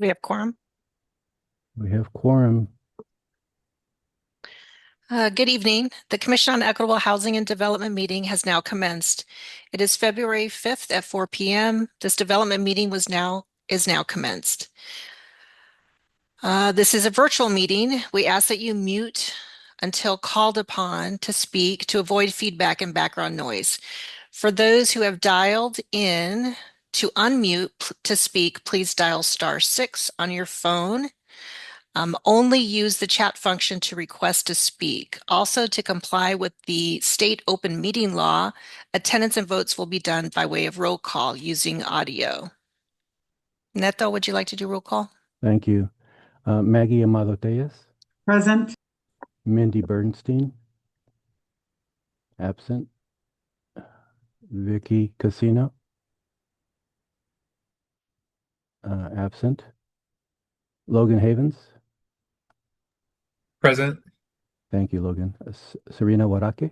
We have quorum. We have quorum. Good evening. The Commission on Equitable Housing and Development meeting has now commenced. It is February 5th at 4 p.m. This development meeting is now commenced. This is a virtual meeting. We ask that you mute until called upon to speak to avoid feedback and background noise. For those who have dialed in to unmute to speak, please dial *6 on your phone. Only use the chat function to request to speak. Also, to comply with the state open meeting law, attendance and votes will be done by way of roll call using audio. Neto, would you like to do roll call? Thank you. Maggie Amado Tejas, Present. Mindy Bernstein, absent. Vicky Casino, absent. Logan Havens. Present. Thank you, Logan. Serena Warake,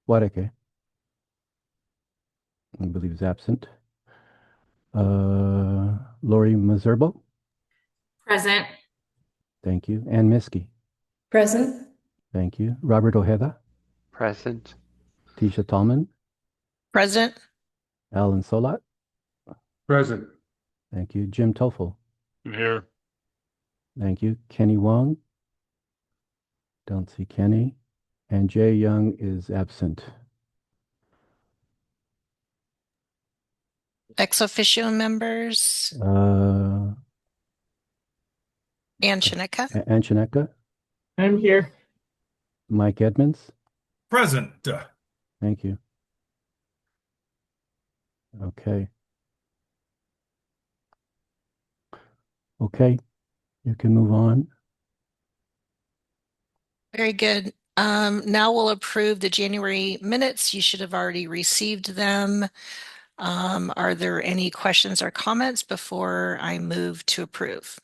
I believe is absent. Lori Mazurbo. Present. Thank you. Ann Miskey. Present. Thank you. Robert Ojeda. Present. Tisha Tallman. Present. Alan Solat. Present. Thank you. Jim Toffel. Here. Thank you. Kenny Wong. Don't see Kenny. And Jay Young is absent. Ex officio members. Ann Shineka. I'm here. Mike Edmonds. Present. Thank you. Okay. Okay, you can move on. Very good. Now we'll approve the January minutes. You should have already received them. Are there any questions or comments before I move to approve?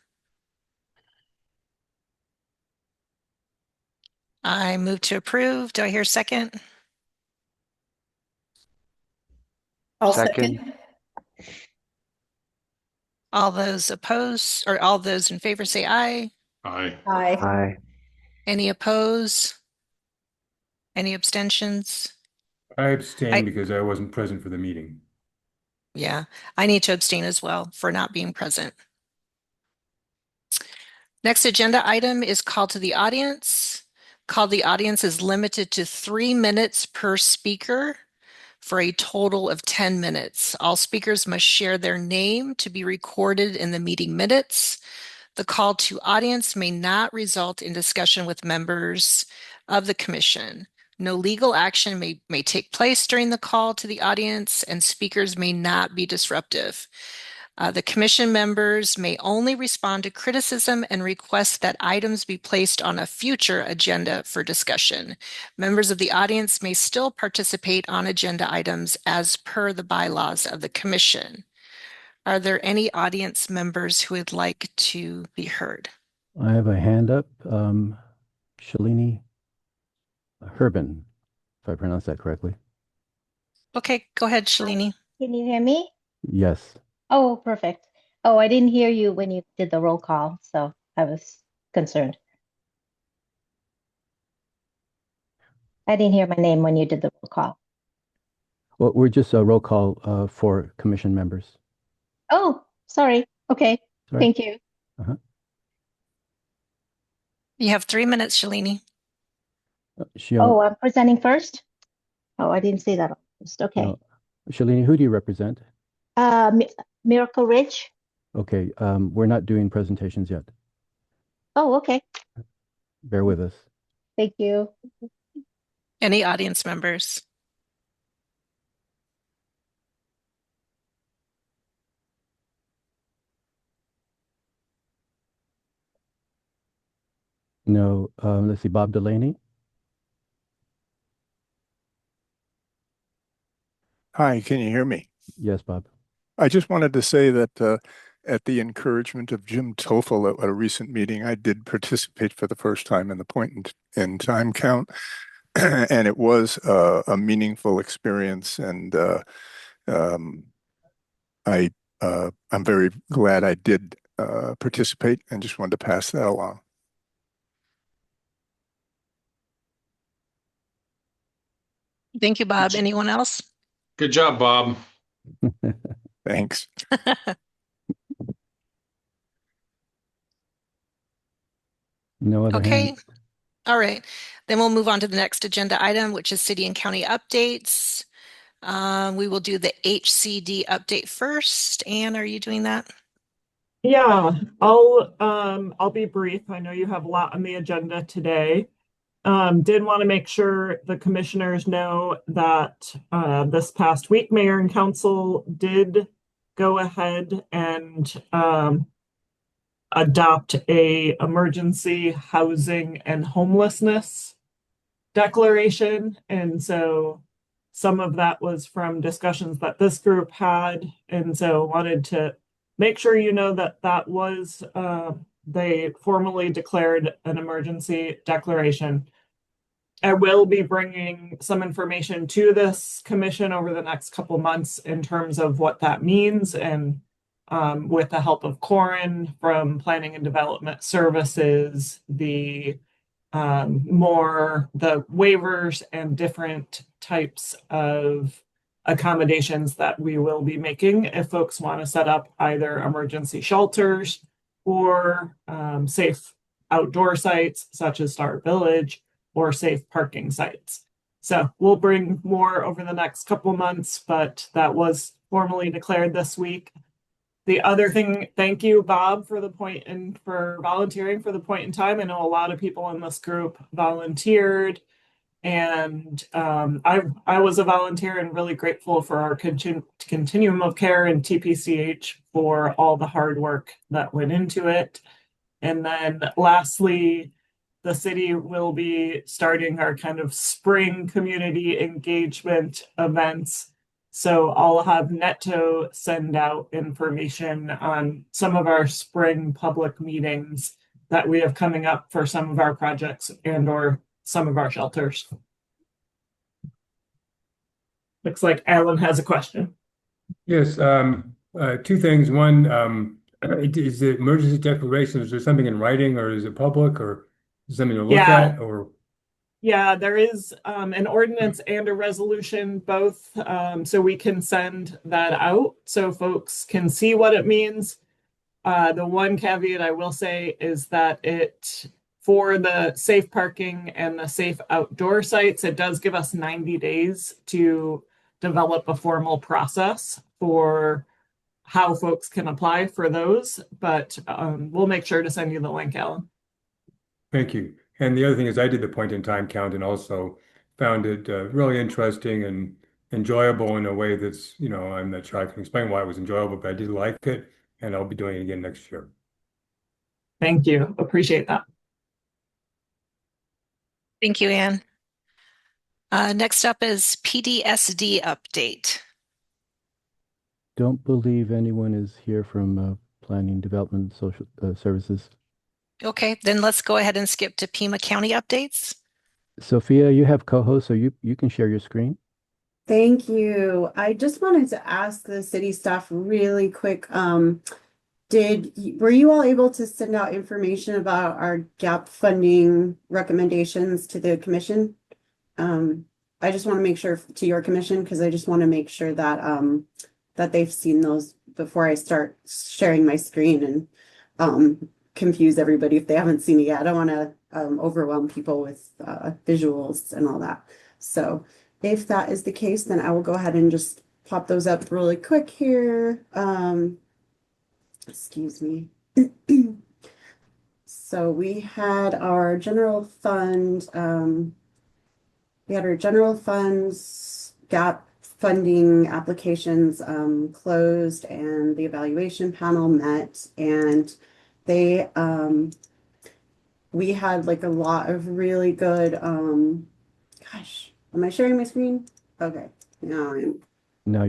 I move to approve. Do I hear a second? I'll Second. All those opposed or all those in favor say aye. Aye. Aye. Aye. Any oppose? Any abstentions? I abstain I- because I wasn't present for the meeting. Yeah, I need to abstain as well for not being present. Next agenda item is call to the audience. Call to the audience is limited to 3 minutes per speaker for a total of 10 minutes. All speakers must share their name to be recorded in the meeting minutes. The call to audience may not result in discussion with members of the commission. No legal action may take place during the call to the audience, and speakers may not be disruptive. The commission members may only respond to criticism and request that items be placed on a future agenda for discussion. Members of the audience may still participate on agenda items as per the bylaws of the commission. Are there any audience members who would like to be heard? I have a hand up. Shalini Herbin, if I pronounce that correctly. Okay, go ahead, Shalini. Can you hear me? Yes. Oh, perfect. Oh, I didn't hear you when you did the roll call, so I was concerned. I didn't hear my name when you did the roll call. Well, we're just a roll call for commission members. Oh, sorry. Okay. Sorry. Thank you. You have 3 minutes, Shalini. Oh, I'm presenting first? Oh, I didn't see that on the list. Okay. No. Shalini, who do you represent? Miracle Ridge. Okay, we're not doing presentations yet. Oh, okay. Bear with us. Thank you. Any audience members? No, let's see, Bob Delaney. Hi, can you hear me? Yes, Bob. I just wanted to say that at the encouragement of Jim Toffel at a recent meeting, I did participate for the first time in the point in time count, and it was a meaningful experience. And I'm very glad I did participate and just wanted to pass that along. Thank you, Bob. Anyone else? Good job, Bob. Thanks. No other Okay. hands. All right. Then we'll move on to the next agenda item, which is city and county updates. We will do the HCD update first. Anne, are you doing that? Yeah, I'll be brief. I know you have a lot on the agenda today. Did want to make sure the commissioners know that this past week, Mayor and Council did go ahead and adopt a emergency housing and homelessness declaration. And so some of that was from discussions that this group had. And so wanted to make sure you know that that was, they formally declared an emergency declaration. I will be bringing some information to this commission over the next couple months in terms of what that means, and with the help of Corin from Planning and Development Services, the waivers and different types of accommodations that we will be making if folks want to set up either emergency shelters or safe outdoor sites such as Star Village or safe parking sites. So we'll bring more over the next couple months, but that was formally declared this week. The other thing, thank you, Bob, for the point and for volunteering for the point in time. I know a lot of people in this group volunteered, and I was a volunteer and really grateful for our continuum of care and TPCH for all the hard work that went into it. And then lastly, the city will be starting our kind of spring community engagement events. So I'll have Netto send out information on some of our spring public meetings that we have coming up for some of our projects and or some of our shelters. Looks like Alan has a question. Yes, two things. One, is the emergency declaration, is there something in writing or is it public or something to look Yeah. at or? Yeah, there is an ordinance and a resolution, both, so we can send that out so folks can see what it means. The one caveat I will say is that for the safe parking and the safe outdoor sites, it does give us 90 days to develop a formal process for how folks can apply for those. But we'll make sure to send you the link, Alan. Thank you. And the other thing is I did the point in time count and also found it really interesting and enjoyable in a way that's, I'm not sure I can explain why it was enjoyable, but I did like it and I'll be doing it again next year. Thank you. Appreciate that. Thank you, Anne. Next up is PDSD update. Don't believe anyone is here from Planning Development Social Services. Okay, then let's go ahead and skip to Pima County updates. Sophia, you have co-host, so you can share your screen. Thank you. I just wanted to ask the city staff really quick. Were you all able to send out information about our gap funding recommendations to the commission? I just want to make sure to your commission, because I just want to make sure that that they've seen those before I start sharing my screen and confuse everybody if they haven't seen it yet. I don't want to overwhelm people with visuals and all that. So if that is the case, then I will go ahead and just pop those up really quick here. Excuse me. So we had our general fund, gap funding applications closed, and the evaluation panel met, and they we had like a lot of really good gosh, am I sharing my screen? Okay. Now you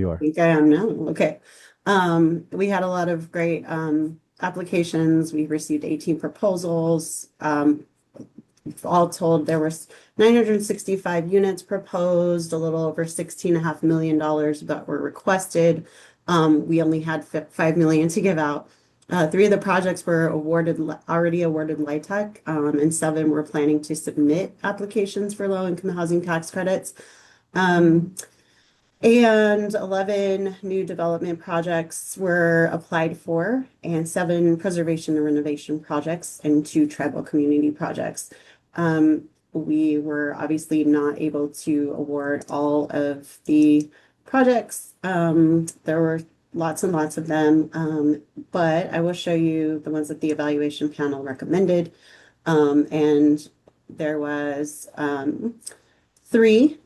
are. I think I am now. Okay. We had a lot of great applications. We received 18 proposals. All told, there was 965 units proposed, a little over $16.5 million that were requested. We only had $5 million to give out. 3 of the projects were already awarded LIHTC, and 7 were planning to submit applications for low-income housing tax credits. And 11 new development projects were applied for, and 7 preservation and renovation projects, and 2 tribal community projects. We were obviously not able to award all of the projects. There were lots and lots of them, but I will show you the ones that the evaluation panel recommended. And there was 3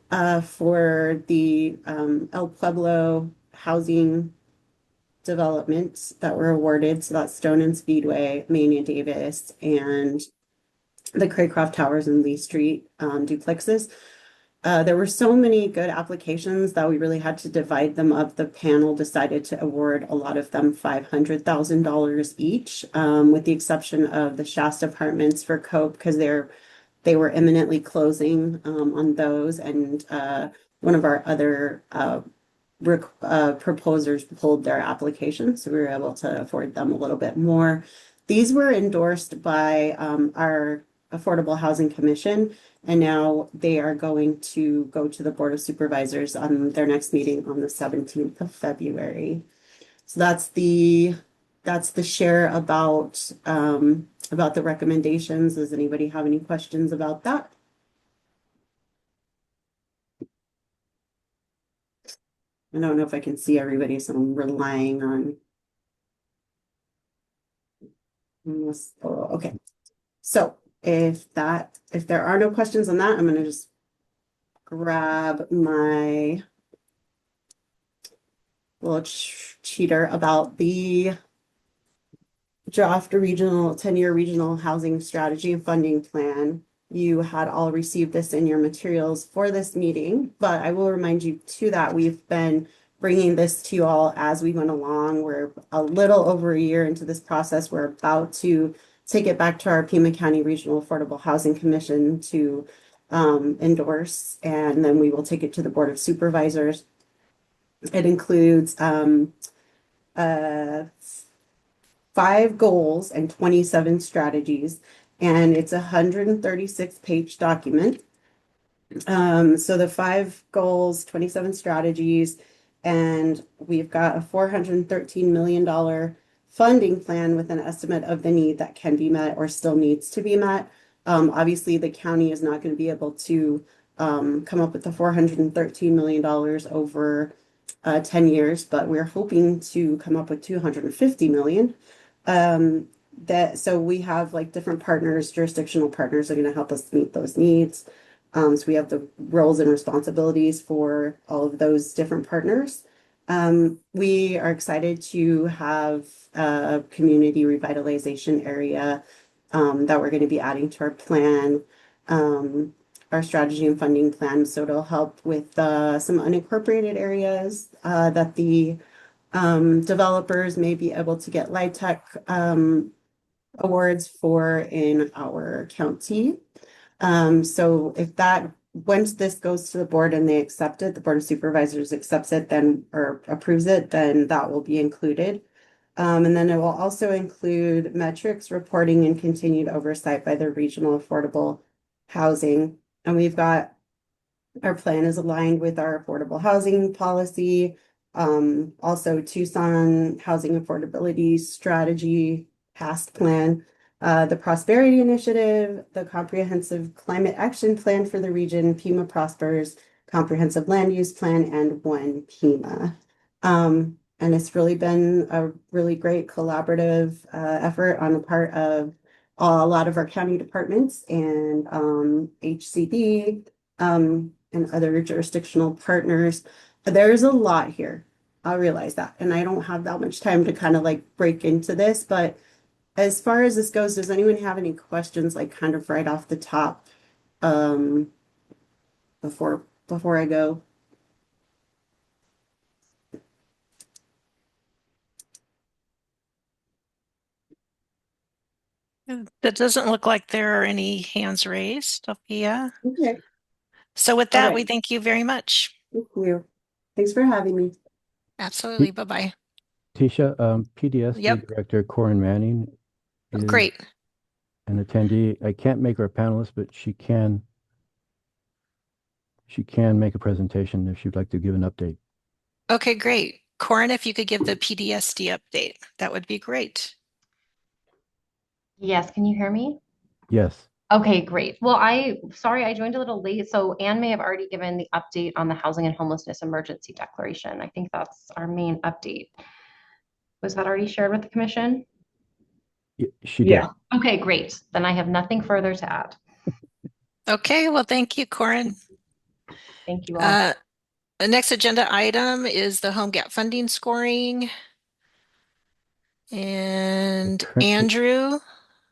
for the El Pueblo housing developments that were awarded. So that's Stone and Speedway, Mania Davis, and the Craycroft Towers and Lee Street duplexes. There were so many good applications that we really had to divide them up. The panel decided to award a lot of them $500,000 each, with the exception of the Shasta Apartments for Cope, because they were imminently closing on those, and one of our other proposers pulled their application, so we were able to afford them a little bit more. These were endorsed by our Affordable Housing Commission, and now they are going to go to the Board of Supervisors on their next meeting on the 17th of February. So that's the share about the recommendations. Does anybody have any questions about that? I don't know if I can see everybody, so I'm relying on. Oh, okay. So if there are no questions on that, I'm going to just grab my little cheater about the draft regional 10-year regional housing strategy and funding plan. You had all received this in your materials for this meeting, but I will remind you too that we've been bringing this to you all as we went along. We're a little over a year into this process. We're about to take it back to our Pima County Regional Affordable Housing Commission to endorse, and then we will take it to the Board of Supervisors. It includes 5 goals and 27 strategies, and it's a 136-page document. So the 5 goals, 27 strategies, and we've got a $413 million funding plan with an estimate of the need that can be met or still needs to be met. Obviously, the county is not going to be able to come up with the $413 million over 10 years, but we're hoping to come up with $250 million. So we have like different partners, jurisdictional partners are going to help us meet those needs. So we have the roles and responsibilities for all of those different partners. We are excited to have a community revitalization area that we're going to be adding to our plan, our strategy and funding plan. So it'll help with some unincorporated areas that the developers may be able to get LIHTC awards for in our county. So once this goes to the board and they accept it, the Board of Supervisors accepts it, then or approves it, then that will be included. And then it will also include metrics, reporting, and continued oversight by the regional affordable housing. And our plan is aligned with our affordable housing policy, also Tucson housing affordability strategy, past plan, the prosperity initiative, the comprehensive climate action plan for the region, Pima Prospers, comprehensive land use plan, and One Pima. And it's really been a really great collaborative effort on the part of a lot of our county departments and HCD and other jurisdictional partners. There's a lot here. I realize that. And I don't have that much time to kind of like break into this, but as far as this goes, does anyone have any questions like kind of right off the top before I go? That doesn't look like there are any hands raised, Sophia. Okay. So with All that, we right. thank you very much. Thank you. Thanks for having me. Absolutely. Bye-bye. Tisha, PDSD Yep. Director Corin Manning is Great. an attendee. I can't make her a panelist, but she can make a presentation if she'd like to give an update. Okay, great. Corin, if you could give the PDSD update, that would be great. Yes, can you hear me? Yes. Okay, great. Well, sorry, I joined a little late. So Anne may have already given the update on the housing and homelessness emergency declaration. I think that's our main update. Was that already shared with the commission? She did. Yeah. Okay, great. Then I have nothing further to add. Okay, well, thank you, Corin. Thank you all. The next agenda item is the home gap funding scoring. And Andrew,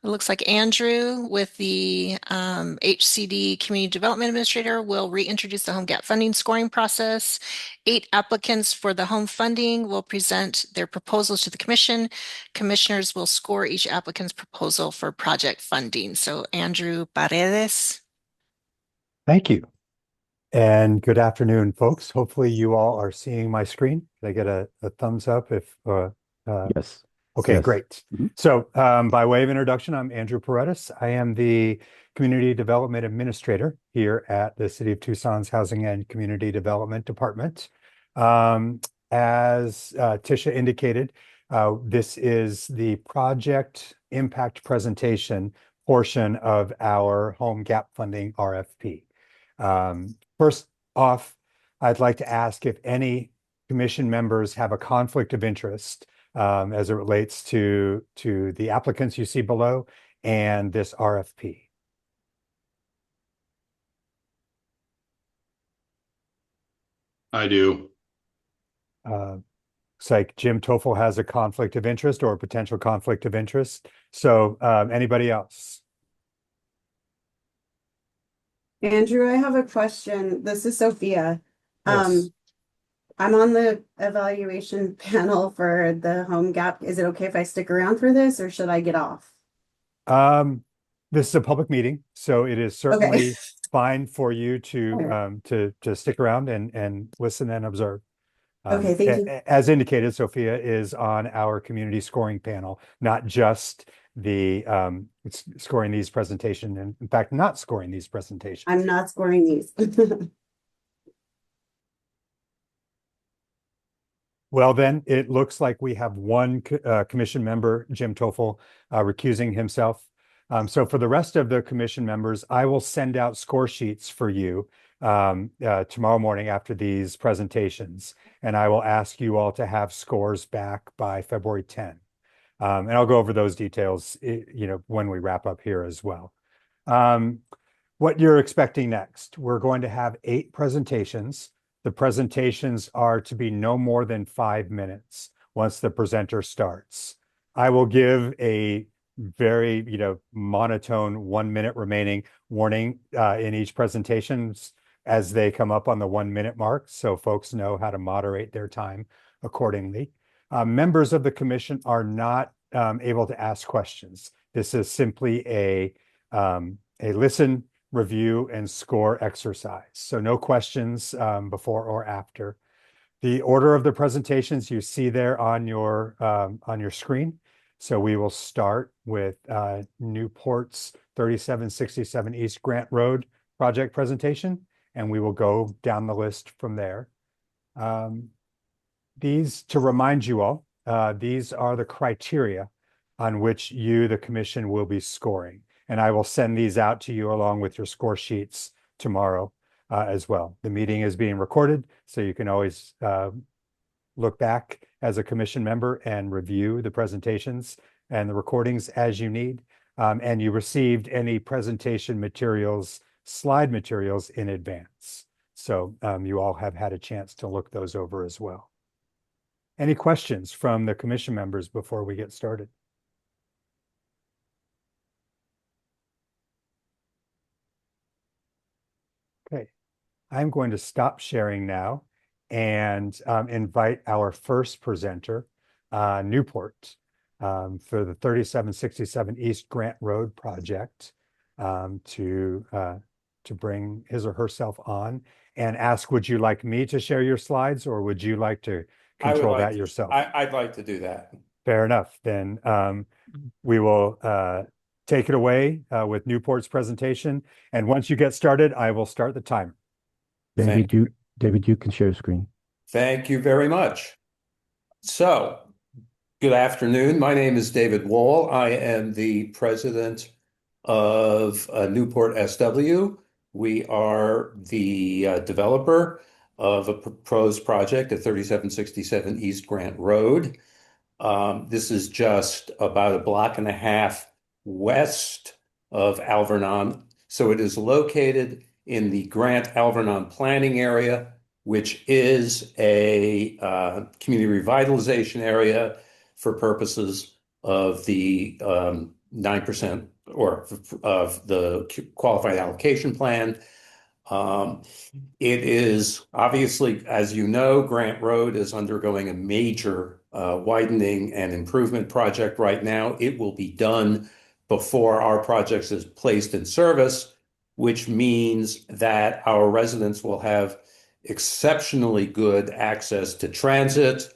it looks like Andrew with the HCD Community Development Administrator will reintroduce the home gap funding scoring process. 8 applicants for the home funding will present their proposals to the commission. Commissioners will score each applicant's proposal for project funding. So Andrew Paredes. Thank you. And good afternoon, folks. Hopefully you all are seeing my screen. Can I get a thumbs up if Yes. okay, Yes. great. Mhm. So by way of introduction, I'm Andrew Paredes. I am the Community Development Administrator here at the City of Tucson's Housing and Community Development Department. As Tisha indicated, this is the project impact presentation portion of our home gap funding RFP. First off, I'd like to ask if any commission members have a conflict of interest as it relates to the applicants you see below and this RFP. I do. It's like Jim Toffel has a conflict of interest or a potential conflict of interest. So anybody else? Andrew, I have a question. This is Sophia. Yes. I'm on the evaluation panel for the home gap. Is it okay if I stick around for this, or should I get off? This is a public meeting, so it is Okay. certainly fine for you to stick around and listen and observe. Okay, thank you. As indicated, Sophia is on our community scoring panel, not just the scoring these presentations, and in fact, not scoring these presentations. I'm not scoring these. Well, then it looks like we have one commission member, Jim Toffel, recusing himself. So for the rest of the commission members, I will send out score sheets for you tomorrow morning after these presentations. And I will ask you all to have scores back by February 10. And I'll go over those details, when we wrap up here as well. What you're expecting next, we're going to have 8 presentations. The presentations are to be no more than 5 minutes once the presenter starts. I will give a very, monotone 1 minute remaining warning in each presentation as they come up on the 1 minute mark, so folks know how to moderate their time accordingly. Members of the commission are not able to ask questions. This is simply a listen, review, and score exercise. So no questions before or after. The order of the presentations you see there on your screen. So we will start with Newport's 3767 East Grant Road project presentation, and we will go down the list from there. These, to remind you all, these are the criteria on which you, the commission, will be scoring. And I will send these out to you along with your score sheets tomorrow as well. The meeting is being recorded, so you can always look back as a commission member and review the presentations and the recordings as you need. And you received any presentation materials, slide materials in advance. So you all have had a chance to look those over as well. Any questions from the commission members before we get started? Okay, I'm going to stop sharing now and invite our first presenter, Newport, for the 3767 East Grant Road project, to bring his or herself on and ask, would you like me to share your slides, or would you like to I would control like that to, yourself. I'd like to do that. Fair enough. Then we will take it away with Newport's presentation. And once you get started, I will start the timer. David, you can share screen. Thank you very much. So, good afternoon. My name is David Wall. I am the president of Newport SW. We are the developer of a proposed project at 3767 East Grant Road. This is just about a block and a half west of Alvernon. So it is located in the Grant Alvernon planning area, which is a community revitalization area for purposes of the 9% or of the qualified allocation plan. It is obviously, as you know, Grant Road is undergoing a major widening and improvement project right now. It will be done before our project is placed in service, which means that our residents will have exceptionally good access to transit,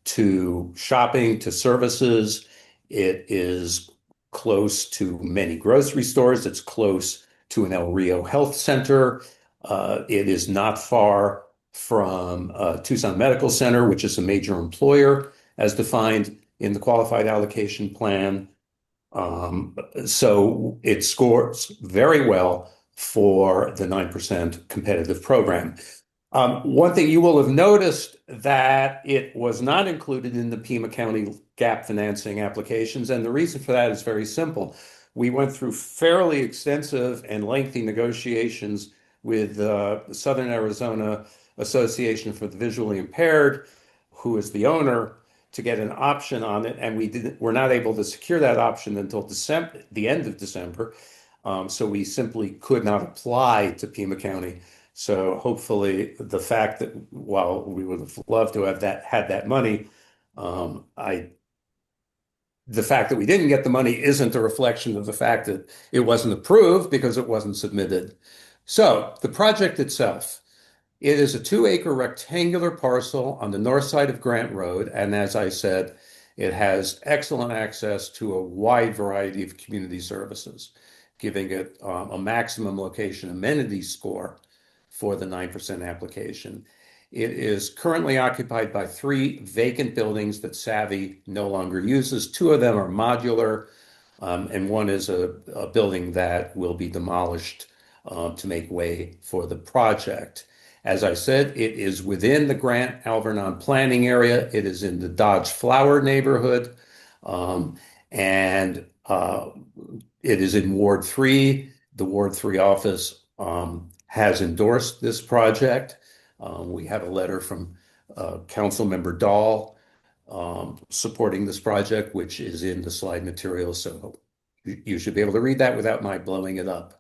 to shopping, to services. It is close to many grocery stores. It's close to an El Rio Health Center. It is not far from Tucson Medical Center, which is a major employer as defined in the qualified allocation plan. So it scores very well for the 9% competitive program. One thing you will have noticed that it was not included in the Pima County gap financing applications, and the reason for that is very simple. We went through fairly extensive and lengthy negotiations with the Southern Arizona Association for the Visually Impaired, who is the owner, to get an option on it, and we're not able to secure that option until December, the end of December. So we simply could not apply to Pima County. So hopefully the fact that while we would have loved to have had that money, the fact that we didn't get the money isn't a reflection of the fact that it wasn't approved because it wasn't submitted. So the project itself, it is a 2-acre rectangular parcel on the north side of Grant Road. And as I said, it has excellent access to a wide variety of community services, giving it a maximum location amenity score for the 9% application. It is currently occupied by 3 vacant buildings that Savvy no longer uses. 2 of them are modular, and one is a building that will be demolished to make way for the project. As I said, it is within the Grant Alvernon planning area. It is in the Dodge Flower neighborhood, and it is in Ward 3. The Ward 3 office has endorsed this project. We have a letter from Council Member Dahl supporting this project, which is in the slide material. So you should be able to read that without my blowing it up.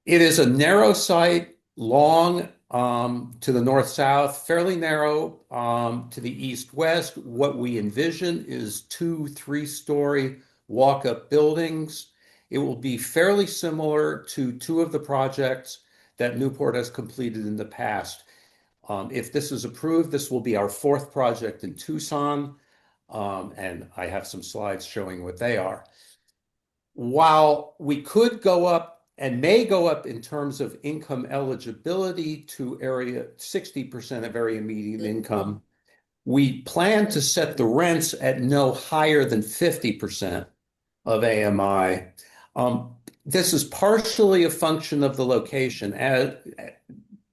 It is a narrow site, long to the north-south, fairly narrow to the east-west. What we envision is 2 3-story walk-up buildings. It will be fairly similar to 2 of the projects that Newport has completed in the past. If this is approved, this will be our 4th project in Tucson, and I have some slides showing what they are. While we could go up and may go up in terms of income eligibility to area 60% of area median income, we plan to set the rents at no higher than 50% of AMI. This is partially a function of the location.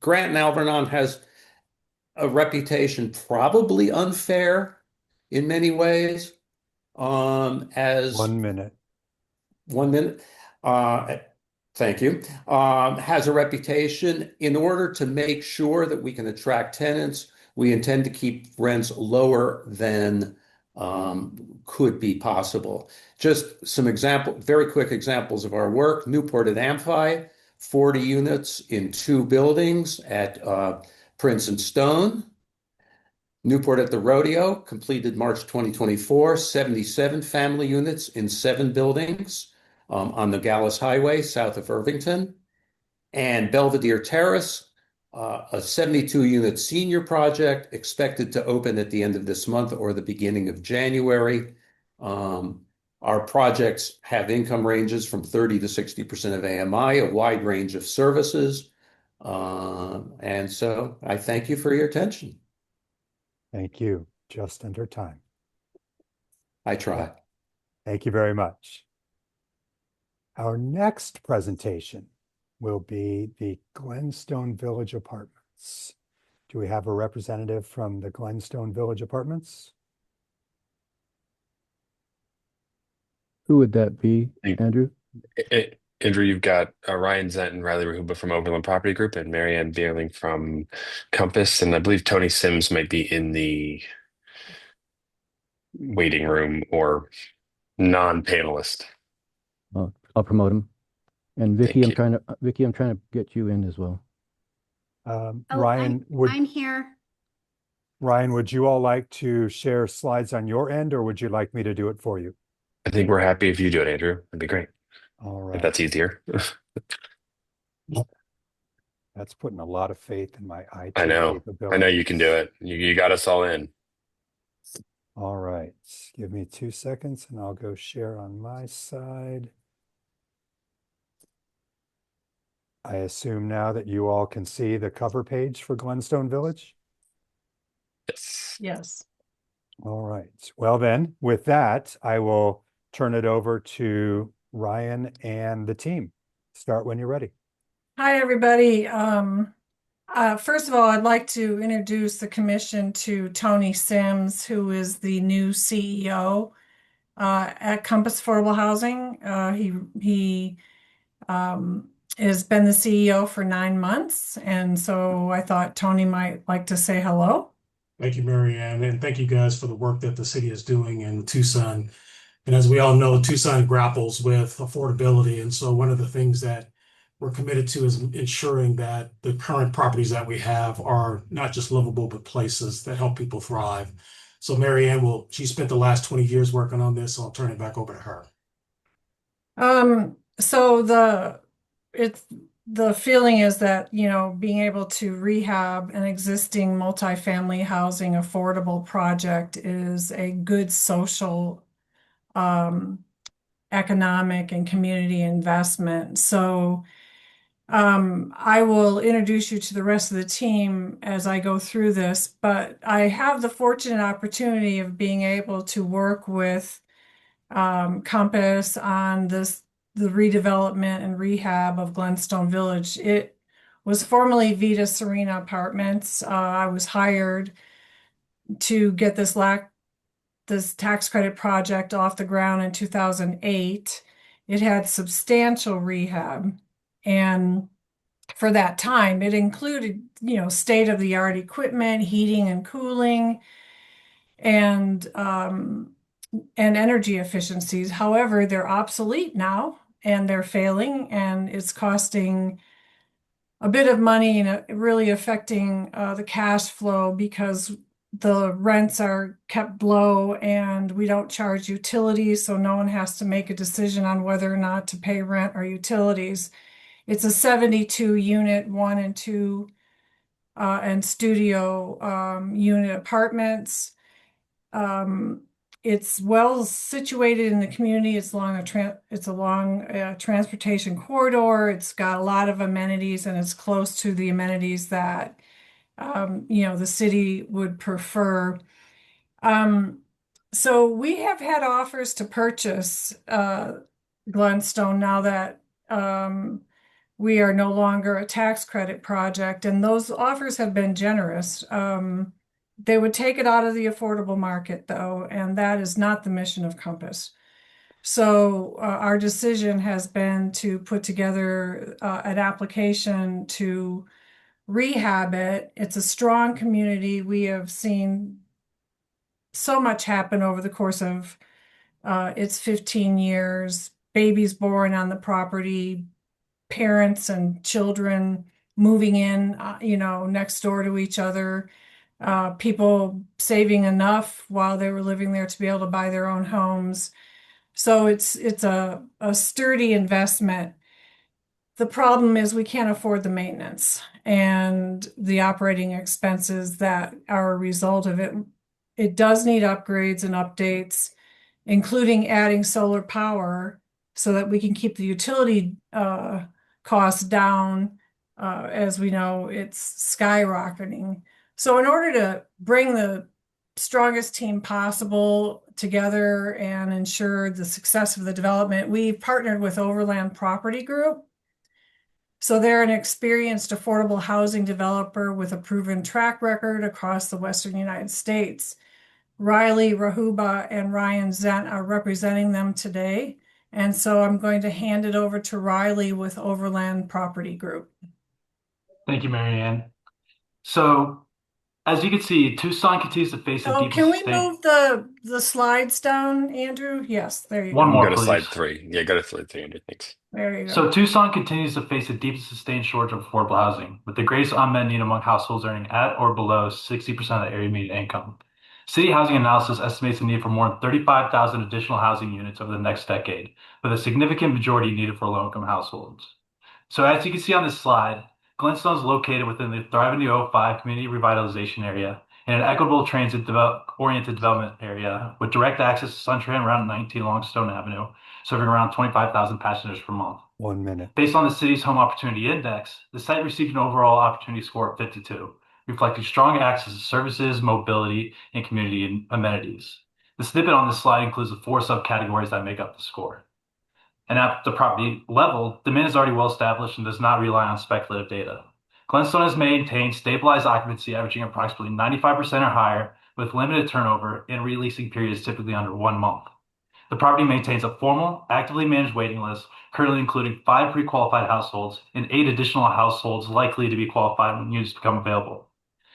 Grant and Alvernon has a reputation probably unfair in many ways. As 1 minute. 1 minute. Thank you. Has a reputation. In order to make sure that we can attract tenants, we intend to keep rents lower than could be possible. Just some very quick examples of our work. Newport at Amphi, 40 units in 2 buildings at Prince and Stone. Newport at the Rodeo, completed March 2024, 77 family units in 7 buildings on the Gallus Highway south of Irvington. And Belvedere Terrace, a 72-unit senior project expected to open at the end of this month or the beginning of January. Our projects have income ranges from 30 to 60% of AMI, a wide range of services. And so I thank you for your attention. Thank you. Just under time. I try. Thank you very much. Our next presentation will be the Glenstone Village Apartments. Do we have a representative from the Glenstone Village Apartments? Who would that be, Hey, Andrew? Andrew, you've got Ryan Zent and Riley Rahuba from Overland Property Group and Marianne Beerling from Compass. And I believe Tony Sims might be in the waiting room or non-panelist. I'll promote him. And Vicky, Thank you. I'm trying to get you in as well. Ryan, I'm here. Ryan, would you all like to share slides on your end, or would you like me to do it for you? I think we're happy if you do it, Andrew. That'd be great. All If right. that's easier. That's putting a lot of faith in my IT I know capabilities. you can do it. You got us all in. All right. Give me 2 seconds and I'll go share on my side. I assume now that you all can see the cover page for Glenstone Village. Yes. Yes. All right. Well then, with that, I will turn it over to Ryan and the team. Start when you're ready. Hi, everybody. First of all, I'd like to introduce the commission to Tony Sims, who is the new CEO at Compass Affordable Housing. He has been the CEO for 9 months, and so I thought Tony might like to say hello. Thank you, Mary Ann, and thank you guys for the work that the city is doing in Tucson. And as we all know, Tucson grapples with affordability. And so one of the things that we're committed to is ensuring that the current properties that we have are not just livable, but places that help people thrive. So Mary Ann she spent the last 20 years working on this, so I'll turn it back over to her. So the feeling is that, being able to rehab an existing multifamily housing affordable project is a good social, economic and community investment. So I will introduce you to the rest of the team as I go through this, but I have the fortunate opportunity of being able to work with Compass on the redevelopment and rehab of Glenstone Village. It was formerly Vita Serena Apartments. I was hired to get this tax credit project off the ground in 2008. It had substantial rehab, and for that time, it included, state-of-the-art equipment, heating and cooling, and energy efficiencies. However, they're obsolete now and they're failing, and it's costing a bit of money and really affecting the cash flow because the rents are kept low and we don't charge utilities, so no one has to make a decision on whether or not to pay rent or utilities. It's a 72-unit 1 and 2 and studio unit apartments. It's well situated in the community. It's along a transportation corridor. It's got a lot of amenities, and it's close to the amenities that the city would prefer. So we have had offers to purchase Glenstone now that we are no longer a tax credit project, and those offers have been generous. They would take it out of the affordable market, though, and that is not the mission of Compass. So our decision has been to put together an application to rehab it. It's a strong community. We have seen so much happen over the course of its 15 years. Babies born on the property, parents and children moving in, next door to each other. People saving enough while they were living there to be able to buy their own homes. So it's a sturdy investment. The problem is we can't afford the maintenance. and the operating expenses that are a result of it. It does need upgrades and updates, including adding solar power so that we can keep the utility costs down. As we know, it's skyrocketing. So in order to bring the strongest team possible together and ensure the success of the development, we've partnered with Overland Property Group. So they're an experienced affordable housing developer with a proven track record across the Western United States. Riley Rahuba and Ryan Zent are representing them today. And so I'm going to hand it over to Riley with Overland Property Group. Thank you, Marianne. So, as you can see, Tucson continues to face a Oh, deep can we sustain- move the slides down, Andrew? Yes, there you One go. more, Go to please. slide 3. Yeah, go to slide 3, Andrew. Thanks. There you go. So Tucson continues to face a deep sustained shortage of affordable housing, with the greatest unmet need among households earning at or below 60% of the area median income. City Housing Analysis estimates the need for more than 35,000 additional housing units over the next decade, with a significant majority needed for low-income households. So as you can see on this slide, Glenstone is located within the Thriving New 05 Community Revitalization Area and an equitable transit-oriented development area with direct access to SunTran Route 19 along Stone Avenue, serving around 25,000 passengers per month. 1 minute. Based on the city's Home Opportunity Index, the site received an overall opportunity score of 52, reflecting strong access to services, mobility, and community amenities. The snippet on this slide includes the 4 subcategories that make up the score. And at the property level, demand is already well established and does not rely on speculative data. Glenstone has maintained stabilized occupancy averaging approximately 95% or higher, with limited turnover and releasing periods typically under 1 month. The property maintains a formal, actively managed waiting list, currently including 5 pre-qualified households and 8 additional households likely to be qualified when units become available.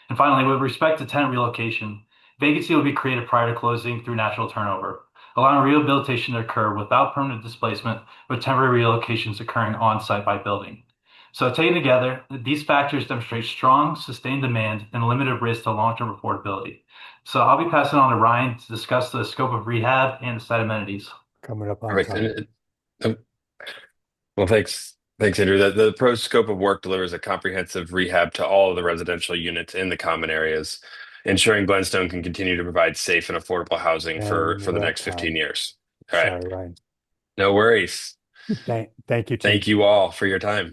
And finally, with respect to tenant relocation, vacancy will be created prior to closing through natural turnover, allowing rehabilitation to occur without permanent displacement, with temporary relocations occurring on-site by building. So taken together, these factors demonstrate strong, sustained demand and limited risk to long-term affordability. So I'll be passing on to Ryan to discuss the scope of rehab and the site amenities. Coming up on Right. time. Well, thanks. Thanks, Andrew. The proposed scope of work delivers a comprehensive rehab to all of the residential units in the common areas, ensuring Glenstone can continue to provide safe and affordable housing for And the we're at next 15 time. years. All right. Sorry, Ryan. No worries. Thank you, team. Thank you all for your time.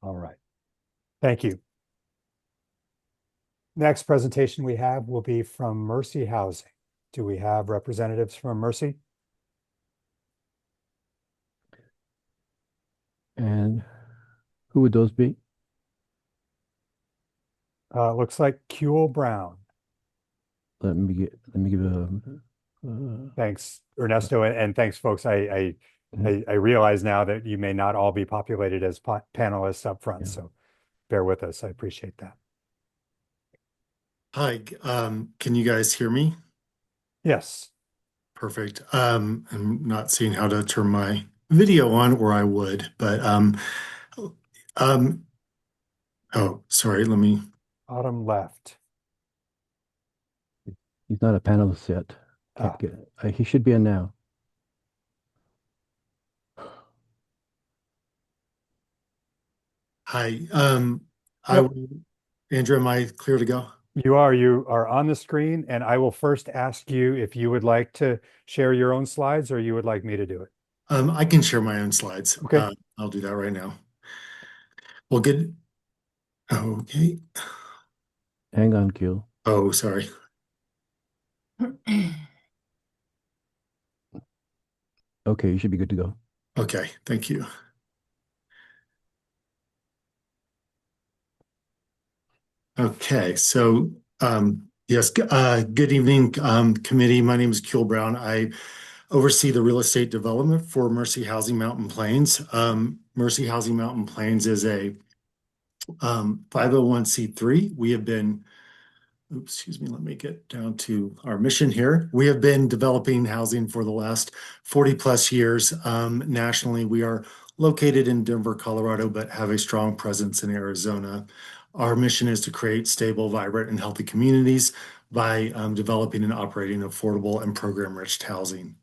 All right. Thank you. Next presentation we have will be from Mercy Housing. Do we have representatives from Mercy? And who would those be? Looks like Kuehl Brown. Let me give a. Thanks, Ernesto, and thanks, folks. I realize now that you may not all be populated as panelists up front, so bear with us. I appreciate that. Hi, can you guys hear me? Yes. Perfect. I'm not seeing how to turn my video on, or I would, but oh, sorry, let me. Bottom left. He's not a panelist yet. He should be in now. Hi, Andrew, am I clear to go? You are on the screen, and I will first ask you if you would like to share your own slides or you would like me to do it. I can share my own slides. Okay. I'll do that right now. Well, good. Okay. Hang on, Q. Oh, sorry. Okay, you should be good to go. Okay, thank you. Okay, so yes, good evening, committee. My name is Kuehl Brown. I oversee the real estate development for Mercy Housing Mountain Plains. Mercy Housing Mountain Plains is a 501c3. We have been, oops, excuse me, let me get down to our mission here. We have been developing housing for the last 40 plus years. Nationally, we are located in Denver, Colorado, but have a strong presence in Arizona. Our mission is to create stable, vibrant, and healthy communities by developing and operating affordable and program-rich housing.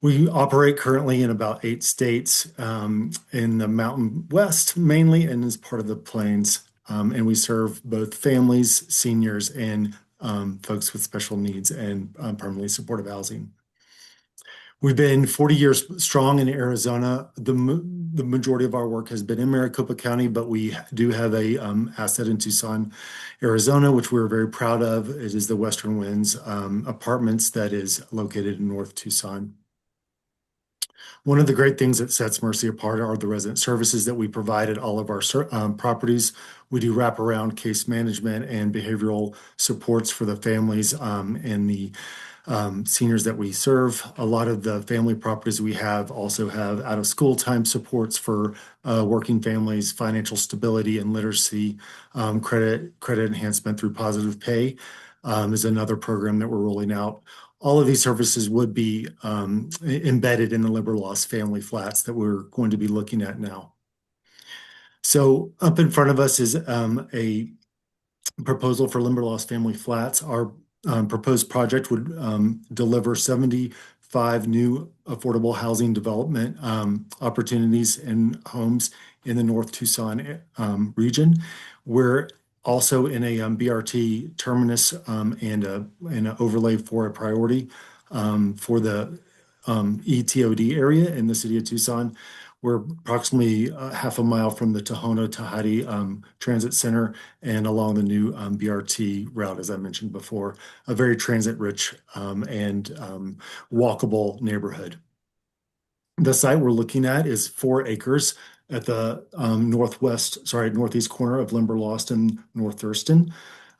We operate currently in about 8 states, in the Mountain West mainly, and as part of the Plains. And we serve both families, seniors, and folks with special needs and permanently supportive housing. We've been 40 years strong in Arizona. The majority of our work has been in Maricopa County, but we do have a asset in Tucson, Arizona, which we're very proud of. It is the Western Winds Apartments that is located in North Tucson. One of the great things that sets Mercy apart are the resident services that we provide at all of our properties. We do wraparound case management and behavioral supports for the families and the seniors that we serve. A lot of the family properties we have also have out of school time supports for working families, financial stability and literacy, credit enhancement through positive pay is another program that we're rolling out. All of these services would be embedded in the Liberal Loss family flats that we're going to be looking at now. So up in front of us is a proposal for Limberlost Family Flats. Our proposed project would deliver 75 new affordable housing development opportunities and homes in the North Tucson region. We're also in a BRT terminus and an overlay for a priority for the ETOD area in the city of Tucson. We're approximately half a mile from the Tohono-Tahiti Transit Center and along the new BRT route, as I mentioned before, a very transit-rich and walkable neighborhood. The site we're looking at is 4 acres at the northeast corner of Limberlost and North Thurston.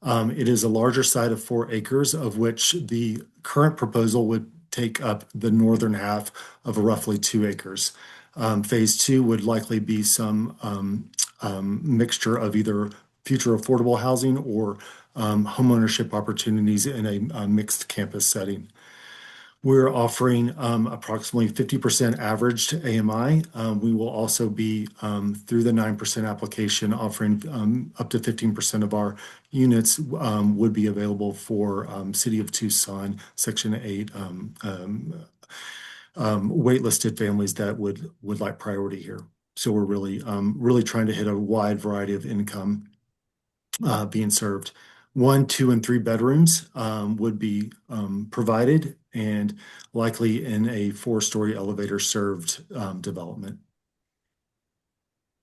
It is a larger site of 4 acres, of which the current proposal would take up the northern half of roughly 2 acres. Phase 2 would likely be some mixture of either future affordable housing or homeownership opportunities in a mixed campus setting. We're offering approximately 50% averaged AMI. We will also be, through the 9% application, offering up to 15% of our units would be available for City of Tucson, Section 8 waitlisted families that would like priority here. So we're really trying to hit a wide variety of income being served. 1, 2, and 3 bedrooms would be provided and likely in a 4-story elevator served development.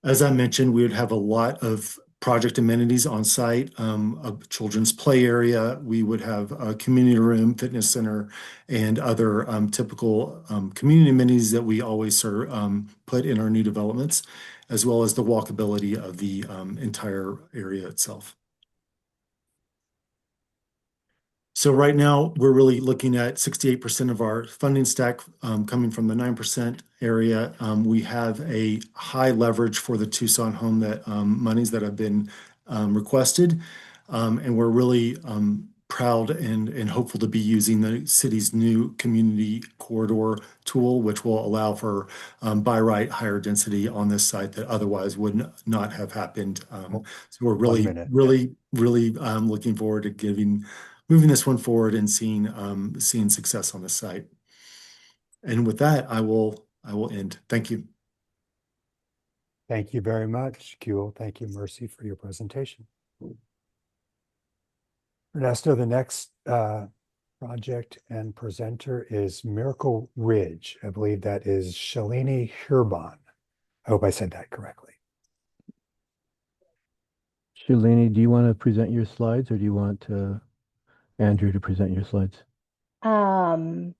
As I mentioned, we would have a lot of project amenities on site, a children's play area. We would have a community room, fitness center, and other typical community amenities that we always put in our new developments, as well as the walkability of the entire area itself. So right now, we're really looking at 68% of our funding stack coming from the 9% area. We have a high leverage for the Tucson home that monies that have been requested. And we're really proud and hopeful to be using the city's new community corridor tool, which will allow for by right higher density on this site that otherwise would not have happened. So we're really looking forward to moving this one forward and seeing success on the site. And with that, I will end. Thank you. Thank you very much, Kuhl. Thank you, Mercy, for your presentation. Ernesto, the next project and presenter is Miracle Ridge. I believe that is Shalini Hirban. I hope I said that correctly. Shalini, do you want to present your slides or do you want Andrew to present your slides? No,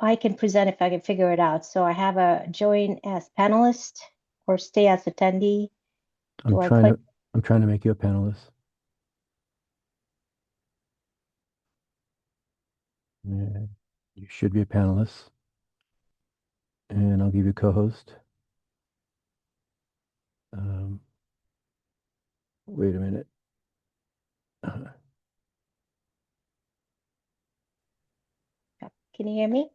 I can present if I can figure it out. So I have a join as panelist or stay as attendee. I'm trying to make you a panelist. Yeah, you should be a panelist. And I'll give you co-host. Wait a minute. Can you hear me?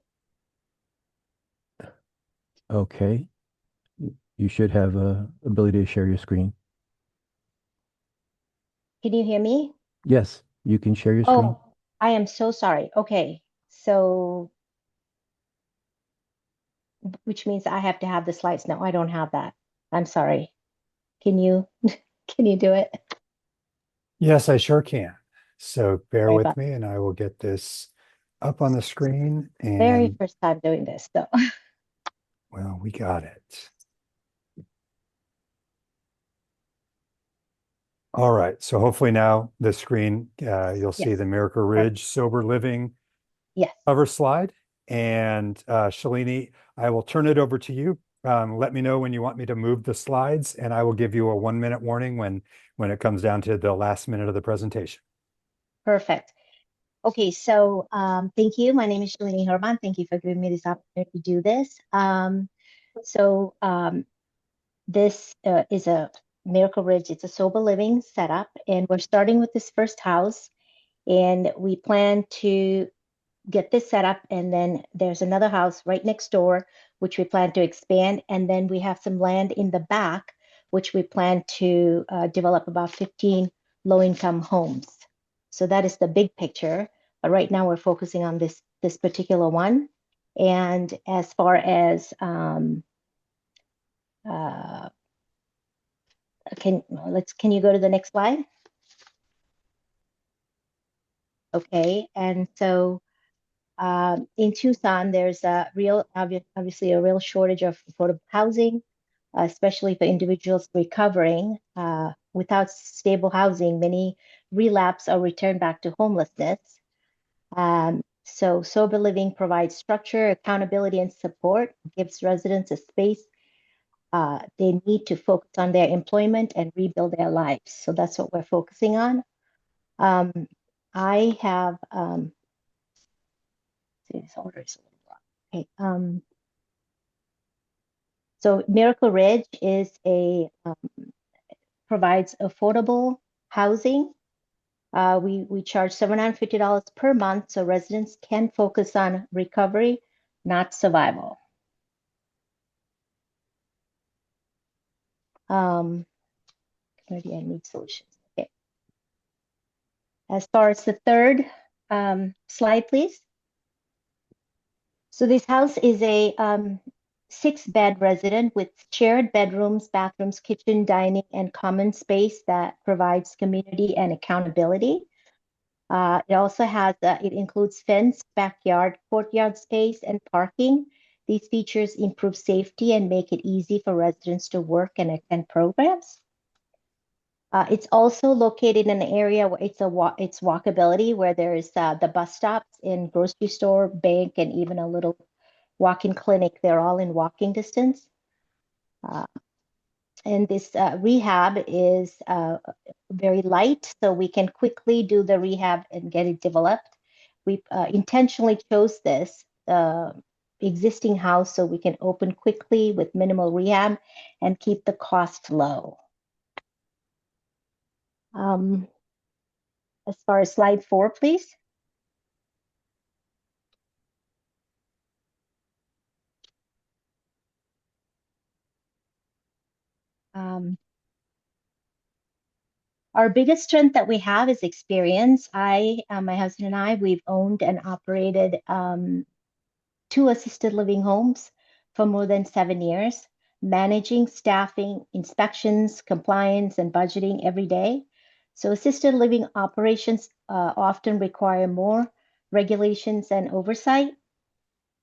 Okay. You should have a ability to share your screen. Can you hear me? Yes, you can share your screen. Oh, I am so sorry. Okay. So which means I have to have the slides. No, I don't have that. I'm sorry. Can you can you do it? Yes, I sure can. So bear Sorry with about me and I will get this up on the screen very and first time doing this, so well, we got it. All right, so hopefully now the screen, you'll see yes. the Miracle Ridge Sober Living Yes. cover slide. And Shalini, I will turn it over to you. Let me know when you want me to move the slides, and I will give you a 1 minute warning when it comes down to the last minute of the presentation. Perfect. Okay, so thank you. My name is Shalini Herman. Thank you for giving me this opportunity to do this. So this is a Miracle Ridge. It's a sober living setup, and we're starting with this first house, and we plan to get this set up, and then there's another house right next door, which we plan to expand, and then we have some land in the back, which we plan to develop about 15 low-income homes. So that is the big picture. But right now we're focusing on this particular one. And as far as can you go to the next slide? Okay, and so in Tucson, there's a obviously a real shortage of affordable housing, especially for individuals recovering. Without stable housing, many relapse or return back to homelessness. So sober living provides structure, accountability, and support, gives residents a space they need to focus on their employment and rebuild their lives. So that's what we're focusing on. I have, see, this order is a little wrong. Okay. So Miracle Ridge is provides affordable housing. We charge $750 per month so residents can focus on recovery, not survival. Maybe I need solutions. Okay. As far as the third slide, please. So this house is a 6-bed resident with shared bedrooms, bathrooms, kitchen, dining, and common space that provides community and accountability. It also has, it includes fenced backyard, courtyard space, and parking. These features improve safety and make it easy for residents to work and attend programs. It's also located in an area where it's walkability, where there's the bus stops in grocery store, bank, and even a little walk-in clinic. They're all in walking distance. And this rehab is very light, so we can quickly do the rehab and get it developed. We intentionally chose this existing house so we can open quickly with minimal rehab and keep the cost low. As far as slide 4, please. Our biggest strength that we have is experience. My husband and I, we've owned and operated 2 assisted living homes for more than 7 years, managing, staffing, inspections, compliance, and budgeting every day. So assisted living operations often require more regulations and oversight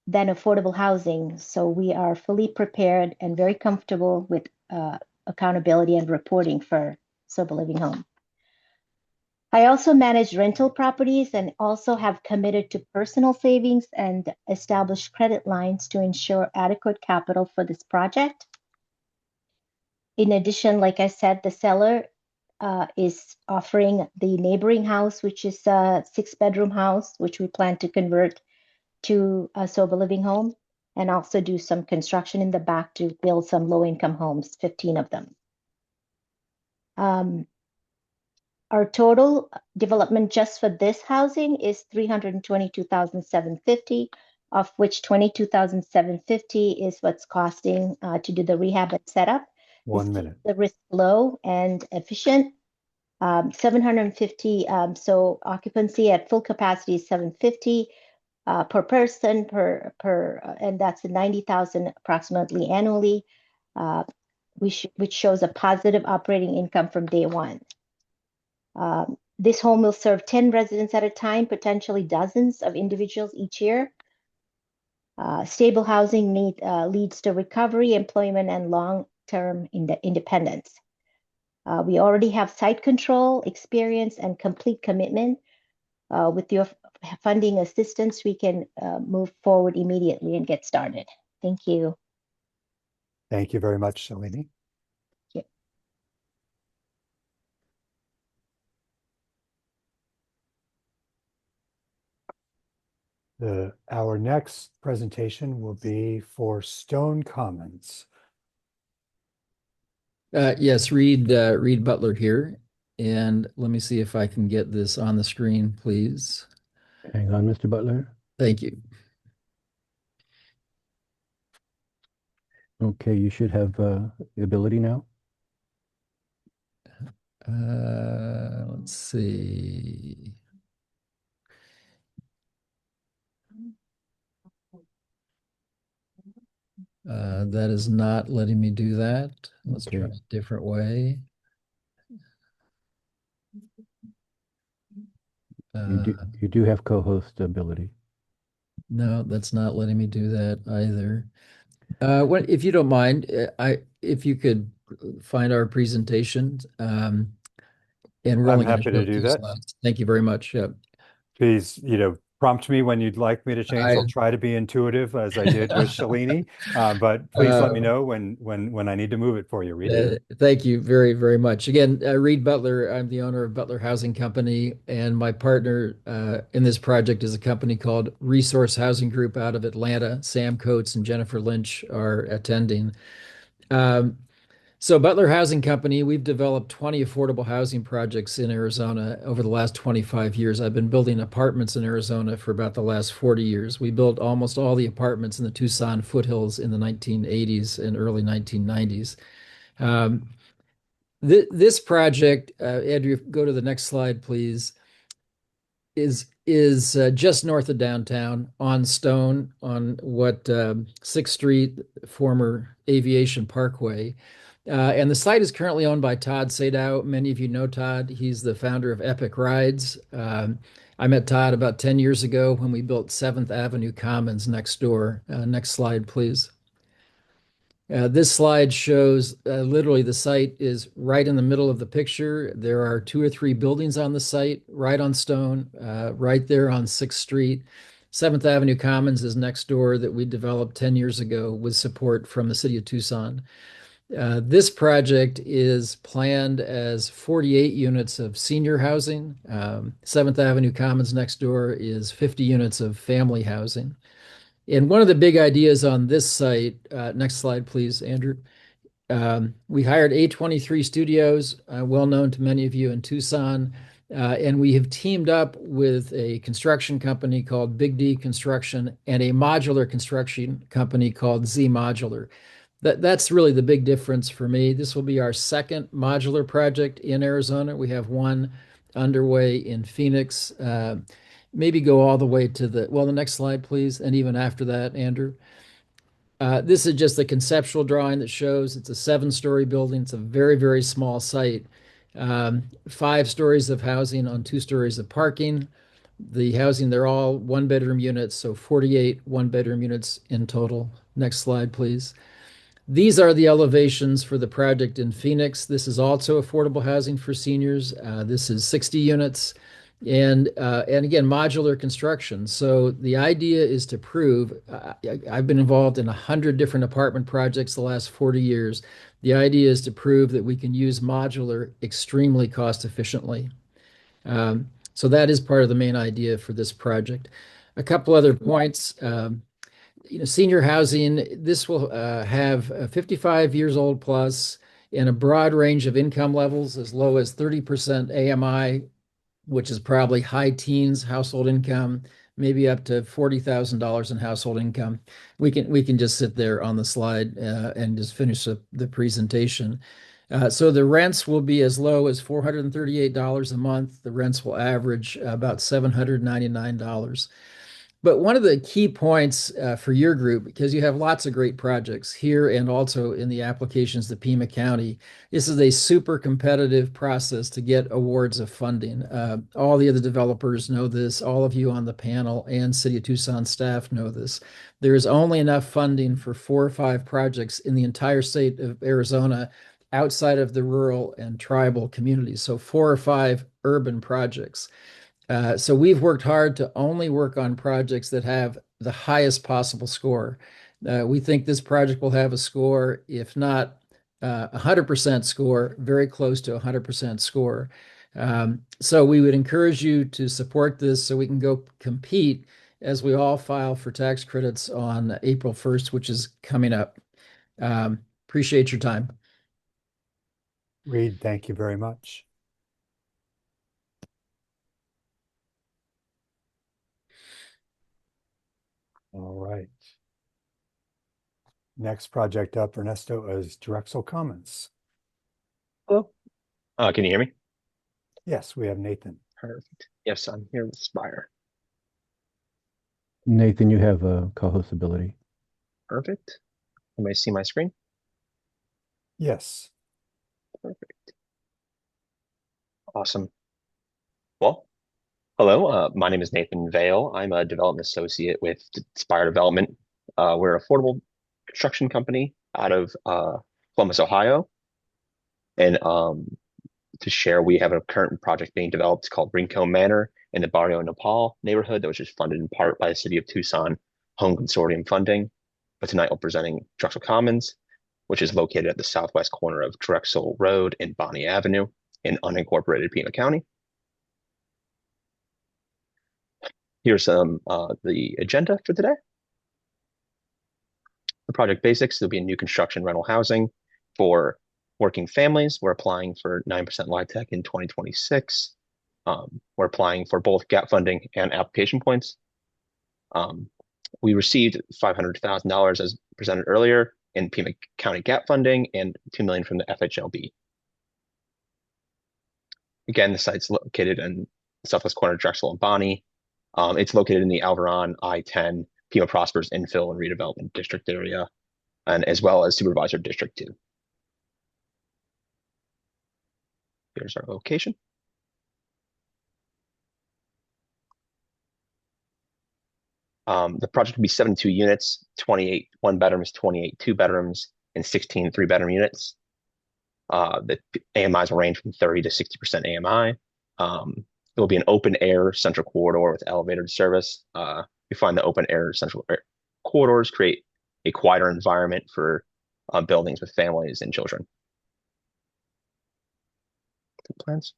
than affordable housing. So we are fully prepared and very comfortable with accountability and reporting for sober living home. I also manage rental properties and also have committed to personal savings and established credit lines to ensure adequate capital for this project. In addition, like I said, the seller is offering the neighboring house, which is a 6-bedroom house, which we plan to convert to a sober living home, and also do some construction in the back to build some low-income homes, 15 of them. Our total development just for this housing is $322,750, of which $22,750 is what's costing to do the rehab and setup. 1 minute. The risk low and efficient. 750, so occupancy at full capacity is 750. per person and that's 90,000 approximately annually, which shows a positive operating income from day one. This home will serve 10 residents at a time, potentially dozens of individuals each year. Stable housing leads to recovery, employment, and long-term independence. We already have site control, experience, and complete commitment. With your funding assistance, we can move forward immediately and get started. Thank you. Thank you very much, Shalini. Our next presentation will be for Stone Commons. Yes, Reed Butler here. And let me see if I can get this on the screen, please. Hang on, Mr. Butler. Thank you. Okay, you should have the ability now. Let's see. That is not letting me do that. Let's try a different way. You do have co-host ability. No, that's not letting me do that either. If you don't mind, if you could find our presentation and we're I'm only going happy to show to do two that. slides. Thank you very much. Yeah. Please, prompt me when you'd like me to change. I'll try to be intuitive as I did with Shalini, but please let me know when I need to move it for you, Reed. Thank you very, very much. Again, Reed Butler, I'm the owner of Butler Housing Company, and my partner in this project is a company called Resource Housing Group out of Atlanta. Sam Coates and Jennifer Lynch are attending. So Butler Housing Company, we've developed 20 affordable housing projects in Arizona over the last 25 years. I've been building apartments in Arizona for about the last 40 years. We built almost all the apartments in the Tucson foothills in the 1980s and early 1990s. This project, Andrew, go to the next slide, please, is just north of downtown on Stone on what 6th Street, former Aviation Parkway. And the site is currently owned by Todd Sadow. Many of you know Todd. He's the founder of Epic Rides. I met Todd about 10 years ago when we built 7th Avenue Commons next door. Next slide, please. This slide shows literally the site is right in the middle of the picture. There are 2 or 3 buildings on the site, right on Stone, right there on 6th Street. 7th Avenue Commons is next door that we developed 10 years ago with support from the city of Tucson. This project is planned as 48 units of senior housing. 7th Avenue Commons next door is 50 units of family housing. And one of the big ideas on this site, next slide, please, Andrew. We hired A23 Studios, well known to many of you in Tucson, and we have teamed up with a construction company called Big D Construction and a modular construction company called Z Modular. That's really the big difference for me. This will be our second modular project in Arizona. We have one underway in Phoenix. Maybe go all the way to the next slide, please. And even after that, Andrew. This is just a conceptual drawing that shows it's a 7-story building. It's a very, very small site. 5 stories of housing on 2 stories of parking. The housing, they're all 1-bedroom units, so 48 1-bedroom units in total. Next slide, please. These are the elevations for the project in Phoenix. This is also affordable housing for seniors. This is 60 units and again, modular construction. So the idea is to prove, I've been involved in 100 different apartment projects the last 40 years. The idea is to prove that we can use modular extremely cost efficiently. So that is part of the main idea for this project. A couple other points. Senior housing, this will have 55 years old plus and a broad range of income levels as low as 30% AMI, which is probably high teens household income, maybe up to $40,000 in household income. We can just sit there on the slide and just finish the presentation. So the rents will be as low as $438 a month. The rents will average about $799. But one of the key points for your group, because you have lots of great projects here and also in the applications to Pima County, this is a super competitive process to get awards of funding. All the other developers know this, all of you on the panel and City of Tucson staff know this. There is only enough funding for 4 or 5 projects in the entire state of Arizona outside of the rural and tribal communities. So 4 or 5 urban projects. So we've worked hard to only work on projects that have the highest possible score. We think this project will have a score, if not 100% score, very close to 100% score. So we would encourage you to support this so we can go compete as we all file for tax credits on April 1st, which is coming up. Appreciate your time. Reed, thank you very much. All right. Next project up, Ernesto, is Drexel Commons. Hello. Can you hear me? Yes, we have Nathan. Perfect. Yes, I'm here with Spire. Nathan, you have a co-host ability. Perfect. Can I see my screen? Yes. Perfect. Awesome. Well, hello. My name is Nathan Vale. I'm a development associate with Spire Development. We're an affordable construction company out of Columbus, Ohio. And to share, we have a current project being developed called Rinco Manor in the Barrio Nepal neighborhood that was just funded in part by the City of Tucson Home Consortium funding. But tonight we're presenting Drexel Commons, which is located at the southwest corner of Drexel Road and Bonnie Avenue in unincorporated Pima County. Here's the agenda for today. The project basics, there'll be a new construction rental housing for working families. We're applying for 9% LIHTC in 2026. We're applying for both gap funding and application points. We received $500,000 as presented earlier in Pima County gap funding and $2 million from the FHLB. Again, the site's located in the southwest corner of Drexel and Bonnie. It's located in the Alvaron I-10 Pima Prospers Infill and Redevelopment District area, and as well as Supervisor District 2. Here's our location. The project will be 72 units, 28 one-bedrooms, 28 two-bedrooms, and 16 three-bedroom units. The AMIs will range from 30 to 60% AMI. It will be an open-air central corridor with elevated service. We find the open-air central corridors create a quieter environment for buildings with families and children. Plans.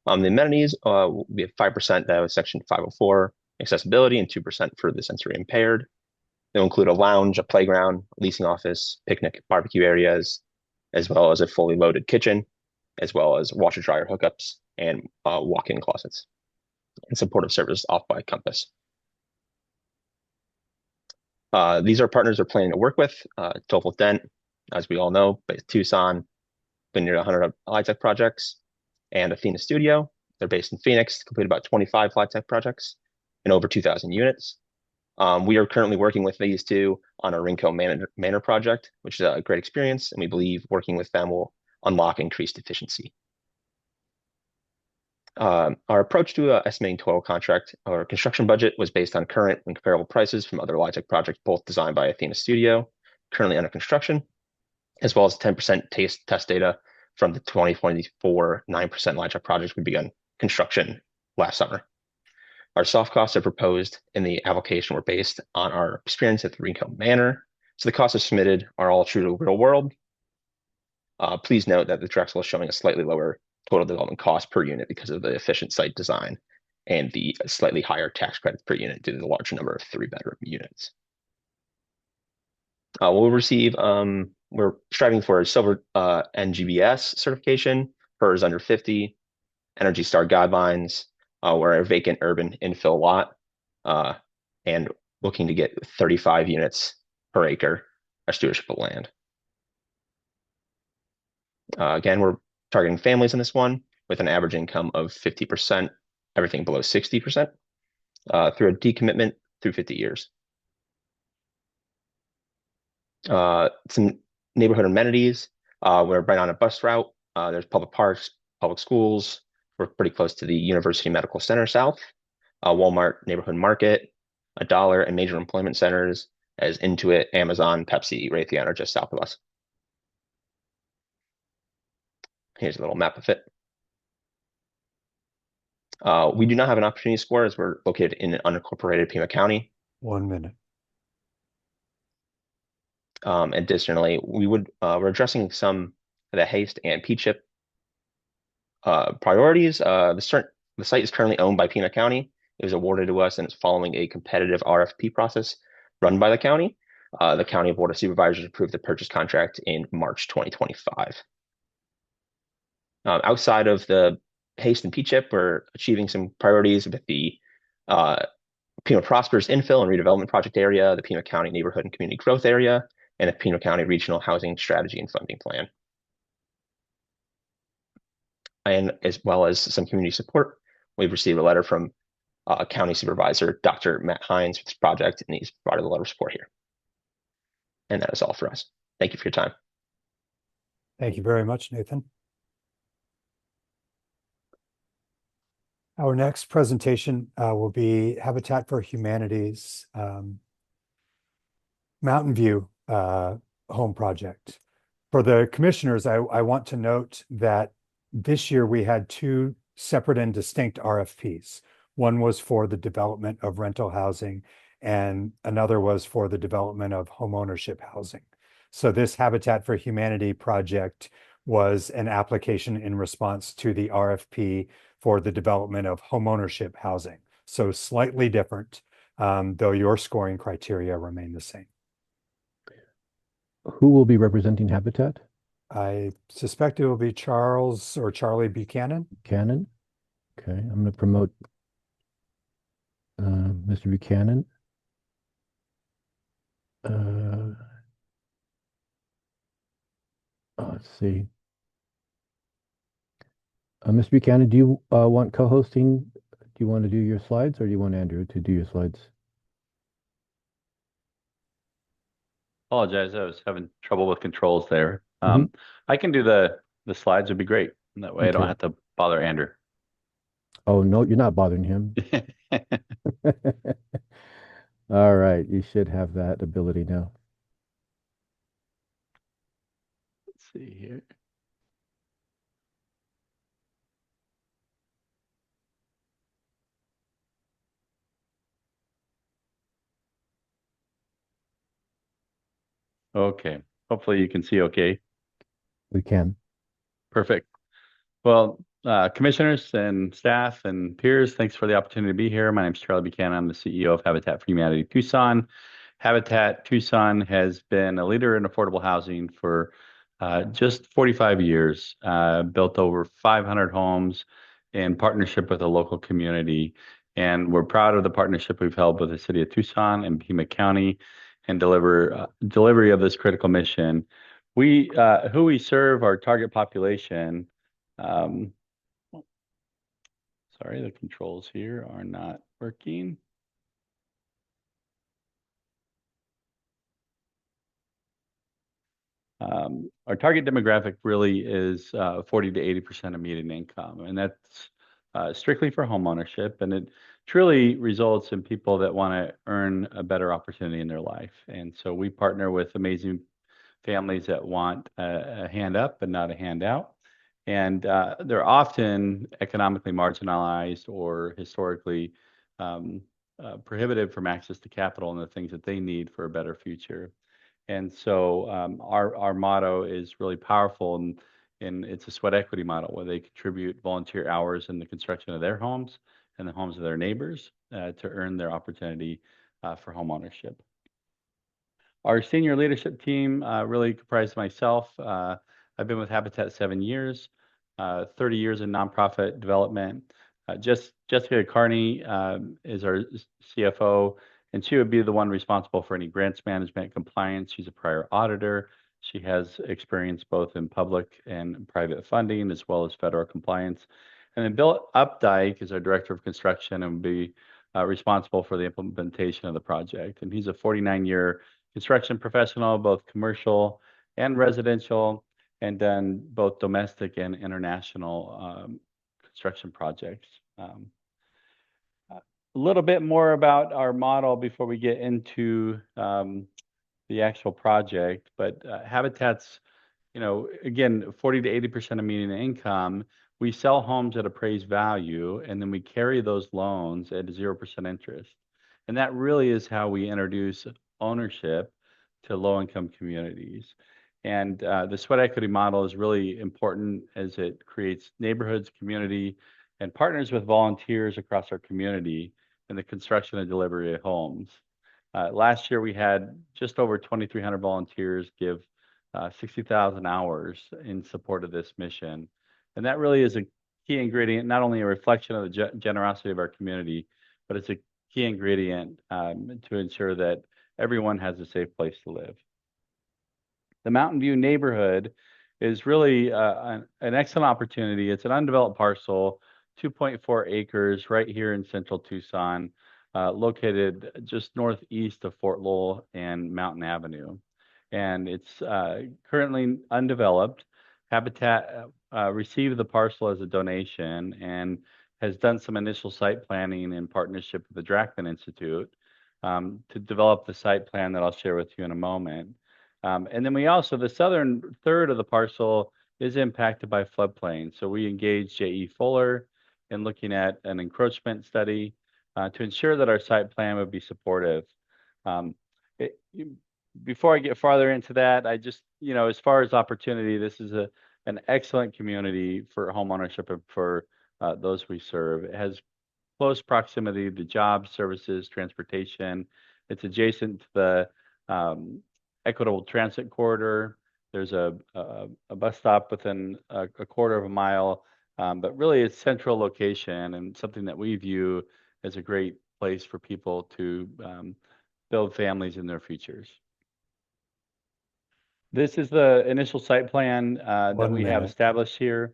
The amenities, we have 5% that was Section 504 accessibility and 2% for the sensory impaired. They'll include a lounge, a playground, leasing office, picnic, barbecue areas, as well as a fully loaded kitchen, as well as washer dryer hookups and walk-in closets, and supportive services off by Compass. These are partners we're planning to work with. TOEFL Dent, as we all know, based in Tucson, been near 100 LIHTC projects, and Athena Studio. They're based in Phoenix, completed about 25 LIHTC projects and over 2,000 units. We are currently working with these two on a Rinco Manor project, which is a great experience, and we believe working with them will unlock increased efficiency. Our approach to estimating total contract or construction budget was based on current and comparable prices from other LIHTC projects, both designed by Athena Studio, currently under construction, as well as 10% test data from the 2024 9% LIHTC projects we began construction last summer. Our soft costs are proposed in the application were based on our experience at the Rinco Manor. So the costs submitted are all true to the real world. Please note that the Drexel is showing a slightly lower total development cost per unit because of the efficient site design and the slightly higher tax credits per unit due to the large number of three-bedroom units. We'll receive, we're striving for a silver NGBS certification, PERS under 50, Energy Star guidelines. We're a vacant urban infill lot and looking to get 35 units per acre of stewardship of land. Again, we're targeting families in this one with an average income of 50% everything below 60% through a decommitment through 50 years. Some neighborhood amenities. We're right on a bus route. There's public parks, public schools. We're pretty close to the University Medical Center South, Walmart neighborhood market, a dollar, and major employment centers as Intuit, Amazon, Pepsi, Raytheon are just south of us. Here's a little map of it. We do not have an opportunity score as we're located in an unincorporated Pima County. 1 minute. Additionally, we're addressing some of the haste and P-chip priorities. The site is currently owned by Pima County. It was awarded to us and it's following a competitive RFP process run by the county. The County Board of Supervisors approved the purchase contract in March 2025. Outside of the haste and P-chip, we're achieving some priorities with the Pima Prosperous Infill and Redevelopment Project area, the Pima County Neighborhood and Community Growth area, and the Pima County Regional Housing Strategy and Funding Plan. And as well as some community support, we've received a letter from County Supervisor Dr. Matt Hines for this project, and he's provided a letter of support here. And that is all for us. Thank you for your time. Thank you very much, Nathan. Our next presentation will be Habitat for Humanity's Mountain View home project. For the commissioners, I want to note that this year we had two separate and distinct RFPs. One was for the development of rental housing and another was for the development of homeownership housing. So this Habitat for Humanity project was an application in response to the RFP for the development of homeownership housing. So slightly different, though your scoring criteria remain the same. Who will be representing Habitat? I suspect it will be Charles or Charlie Buchanan. Buchanan. Okay, I'm going to promote Mr. Buchanan. Let's see. Mr. Buchanan, do you want co-hosting? Do you want to do your slides or do you want Andrew to do your slides? Apologize, I was having trouble with controls there. I can do the slides, would be great. That way I don't have to bother Andrew. Oh, no, you're not bothering him. All right, you should have that ability now. Let's see here. Okay, hopefully you can see okay. We can. Perfect. Well, commissioners and staff and peers, thanks for the opportunity to be here. My name is Charlie Buchanan. I'm the CEO of Habitat for Humanity Tucson. Habitat Tucson has been a leader in affordable housing for just 45 years, built over 500 homes in partnership with a local community. And we're proud of the partnership we've held with the city of Tucson and Pima County and delivery of this critical mission. Who we serve, our target population. Sorry, the controls here are not working. Our target demographic really is 40 to 80% of median income, and that's strictly for home ownership, and it truly results in people that want to earn a better opportunity in their life. And so we partner with amazing families that want a hand up but not a handout. And they're often economically marginalized or historically prohibited from access to capital and the things that they need for a better future. And so our motto is really powerful, and it's a sweat equity model where they contribute volunteer hours in the construction of their homes and the homes of their neighbors to earn their opportunity for home ownership. Our senior leadership team really comprised myself. I've been with Habitat 7 years, 30 years in nonprofit development. Jessica Carney is our CFO, and she would be the one responsible for any grants management compliance. She's a prior auditor. She has experience both in public and private funding as well as federal compliance. And then Bill Updike is our director of construction and will be responsible for the implementation of the project. And he's a 49-year construction professional, both commercial and residential, and done both domestic and international construction projects. A little bit more about our model before we get into the actual project, but Habitat's, again, 40 to 80% of median income. We sell homes at appraised value, and then we carry those loans at 0% interest. And that really is how we introduce ownership to low-income communities. And the sweat equity model is really important as it creates neighborhoods, community, and partners with volunteers across our community in the construction and delivery of homes. Last year, we had just over 2,300 volunteers give 60,000 hours in support of this mission. And that really is a key ingredient, not only a reflection of the generosity of our community, but it's a key ingredient to ensure that everyone has a safe place to live. The Mountain View neighborhood is really an excellent opportunity. It's an undeveloped parcel, 2.4 acres right here in central Tucson, located just northeast of Fort Lowell and Mountain Avenue. And it's currently undeveloped. Habitat received the parcel as a donation and has done some initial site planning in partnership with the Drachman Institute to develop the site plan that I'll share with you in a moment. And then we also, the southern third of the parcel is impacted by floodplain. So we engaged J.E. Fuller in looking at an encroachment study to ensure that our site plan would be supportive. Before I get farther into that, I just, as far as opportunity, this is an excellent community for homeownership and for those we serve. It has close proximity to jobs, services, transportation. It's adjacent to the Equitable Transit Corridor. There's a bus stop within a quarter of a mile, but really it's central location and something that we view as a great place for people to build families in their futures. This is the initial site plan that we have established here.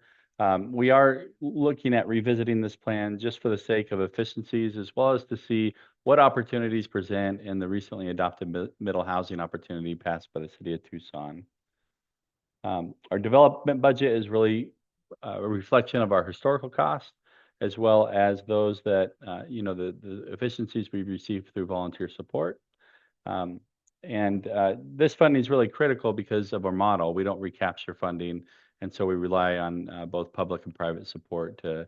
We are looking at revisiting this plan just for the sake of efficiencies, as well as to see what opportunities present in the recently adopted middle housing opportunity passed by the city of Tucson. Our development budget is really a reflection of our historical costs, as well as those that, the efficiencies we've received through volunteer support. This funding is really critical because of our model. We don't recapture funding, and so we rely on both public and private support to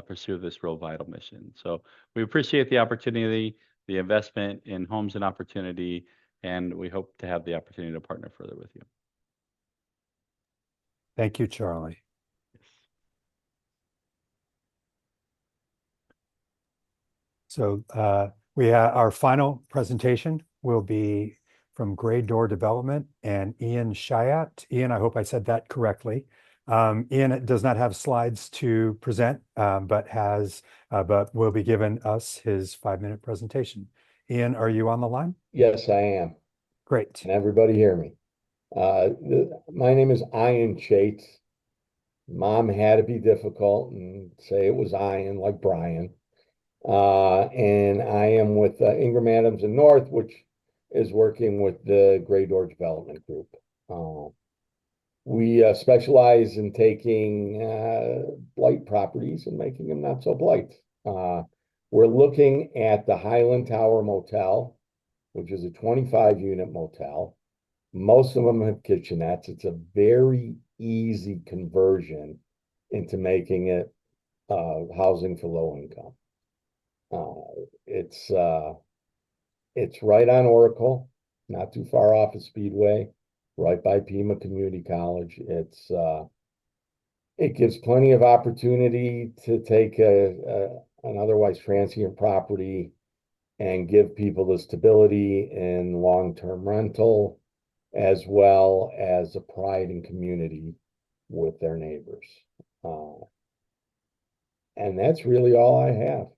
pursue this real vital mission. So we appreciate the opportunity, the investment in homes and opportunity, and we hope to have the opportunity to partner further with you. Thank you, Charlie. So we have our final presentation will be from Gray Door Development and Ian Chiat. Ian, I hope I said that correctly. Ian does not have slides to present, but will be giving us his 5-minute presentation. Ian, are you on the line? Yes, I am. Great. Can everybody hear me? My name is Ian Chiat. Mom had to be difficult and say it was Ian, like Brian. And I am with Ingram Adams and North, which is working with the Gray Door Development Group. We specialize in taking blight properties and making them not so blight. We're looking at the Highland Tower Motel, which is a 25-unit motel. Most of them have kitchenettes. It's a very easy conversion into making it housing for low income. It's right on Oracle, not too far off of Speedway, right by Pima Community College. It gives plenty of opportunity to take an otherwise transient property and give people the stability in long-term rental, as well as a pride and community with their neighbors. And that's really all I have.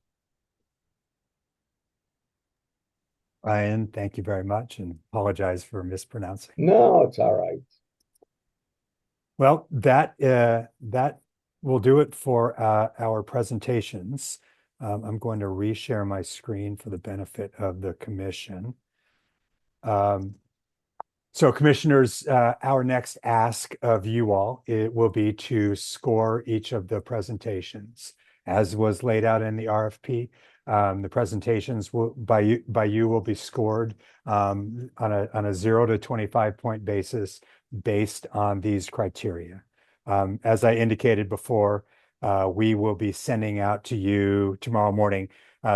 Ryan, thank you very much, and apologize for mispronouncing. No, it's all right. Well, that we'll do it for our presentations. I'm going to reshare my screen for the benefit of the commission. So commissioners, our next ask of you all, it will be to score each of the presentations as was laid out in the RFP. The presentations will by you will be scored on a 0 to 25 point basis based on these criteria. As I indicated before, we will be sending out to you tomorrow morning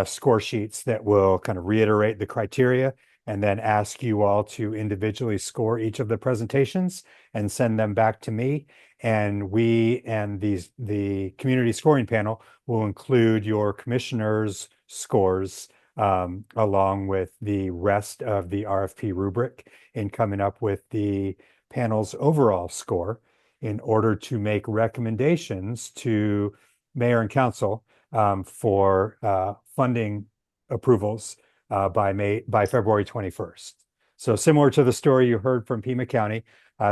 score sheets that will kind of reiterate the criteria and then ask you all to individually score each of the presentations and send them back to me. And we and the community scoring panel will include your commissioners' scores along with the rest of the RFP rubric in coming up with the panel's overall score in order to make recommendations to mayor and council for funding approvals by February 21st. So similar to the story you heard from Pima County,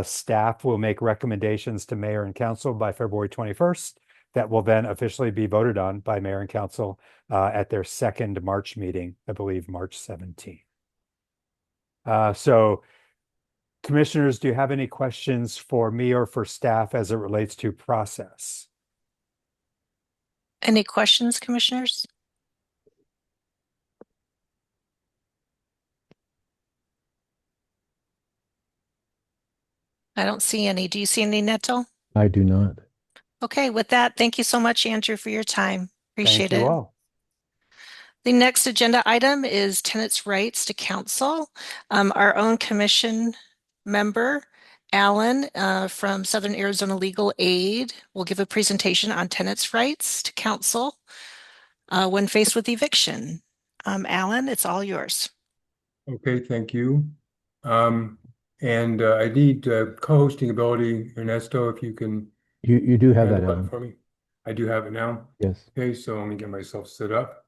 staff will make recommendations to mayor and council by February 21st that will then officially be voted on by mayor and council at their second March meeting, I believe March 17th. So commissioners, do you have any questions for me or for staff as it relates to process? Any questions, commissioners? I don't see any. Do you see any, Neto? I do not. Okay, with that, thank you so much, Andrew, for your time. Appreciate Thank you it. all. The next agenda item is tenants' rights to counsel. Our own commission member, Alan, from Southern Arizona Legal Aid, will give a presentation on tenants' rights to counsel when faced with eviction. Alan, it's all yours. Okay, thank you. And I need co-hosting ability, Ernesto, if you can You do have handle that, that Alan. for me. I do have it now. Yes. Okay, so let me get myself set up.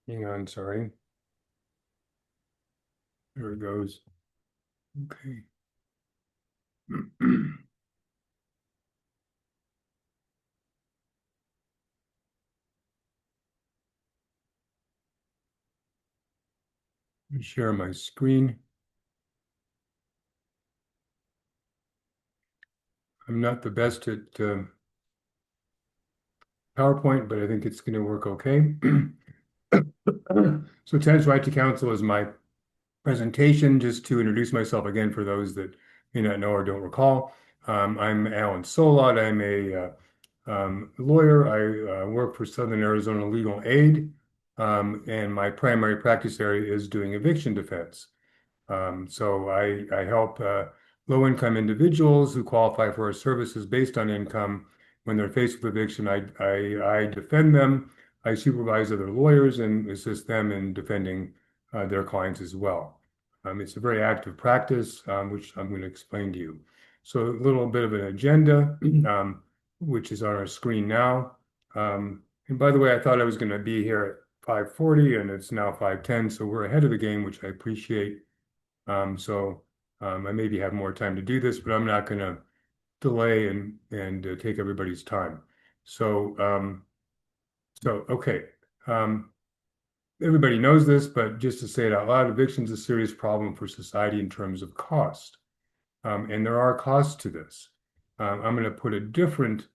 Hang on, sorry. There it goes. Okay. Let me share my screen. I'm not the best at PowerPoint, but I think it's going to work okay. So tenants' right to counsel is my presentation. Just to introduce myself again for those that may not know or don't recall. I'm Alan Solot. I'm a lawyer. I work for Southern Arizona Legal Aid, and my primary practice area is doing eviction defense. So I help low-income individuals who qualify for our services based on income. When they're faced with eviction, I defend them. I supervise other lawyers and assist them in defending their clients as well. It's a very active practice, which I'm going to explain to you. So a little bit of an agenda, which is on our screen now. And by the way, I thought I was going to be here at 5:40 and it's now 5:10, so we're ahead of the game, which I appreciate. I maybe have more time to do this, but I'm not going to delay and take everybody's time. Okay. Everybody knows this, but just to say it out loud, eviction is a serious problem for society in terms of cost. And there are costs to this. I'm going to put a different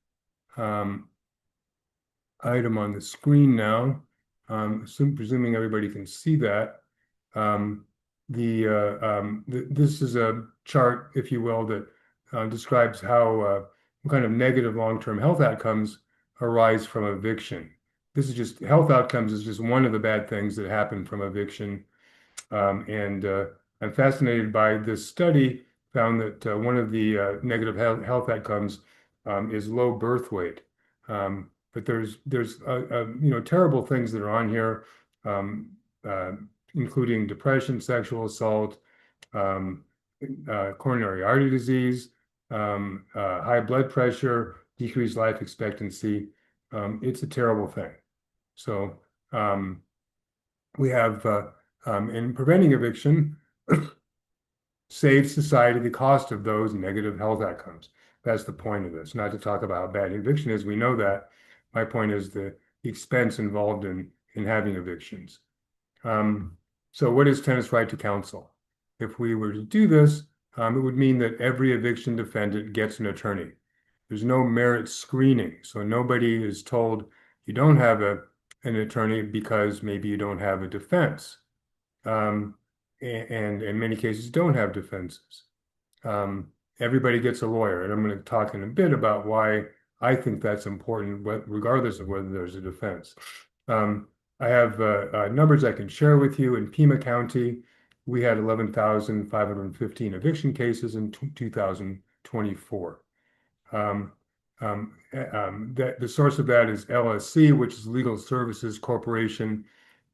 item on the screen now, presuming everybody can see that. This is a chart, if you will, that describes how what kind of negative long-term health outcomes arise from eviction. This is just health outcomes is just one of the bad things that happen from eviction. I'm fascinated by this study, found that one of the negative health outcomes is low birth weight. But there's terrible things that are on here, including depression, sexual assault, coronary artery disease, high blood pressure, decreased life expectancy. It's a terrible thing. So we have in preventing eviction, save society the cost of those negative health outcomes. That's the point of this, not to talk about how bad eviction is. We know that. My point is the expense involved in having evictions. So what is tenants' right to counsel? If we were to do this, it would mean that every eviction defendant gets an attorney. There's no merit screening, so nobody is told you don't have an attorney because maybe you don't have a defense, and in many cases don't have defenses. Everybody gets a lawyer, and I'm going to talk in a bit about why I think that's important, regardless of whether there's a defense. I have numbers I can share with you. In Pima County, we had 11,515 eviction cases in 2024. The source of that is LSC, which is Legal Services Corporation.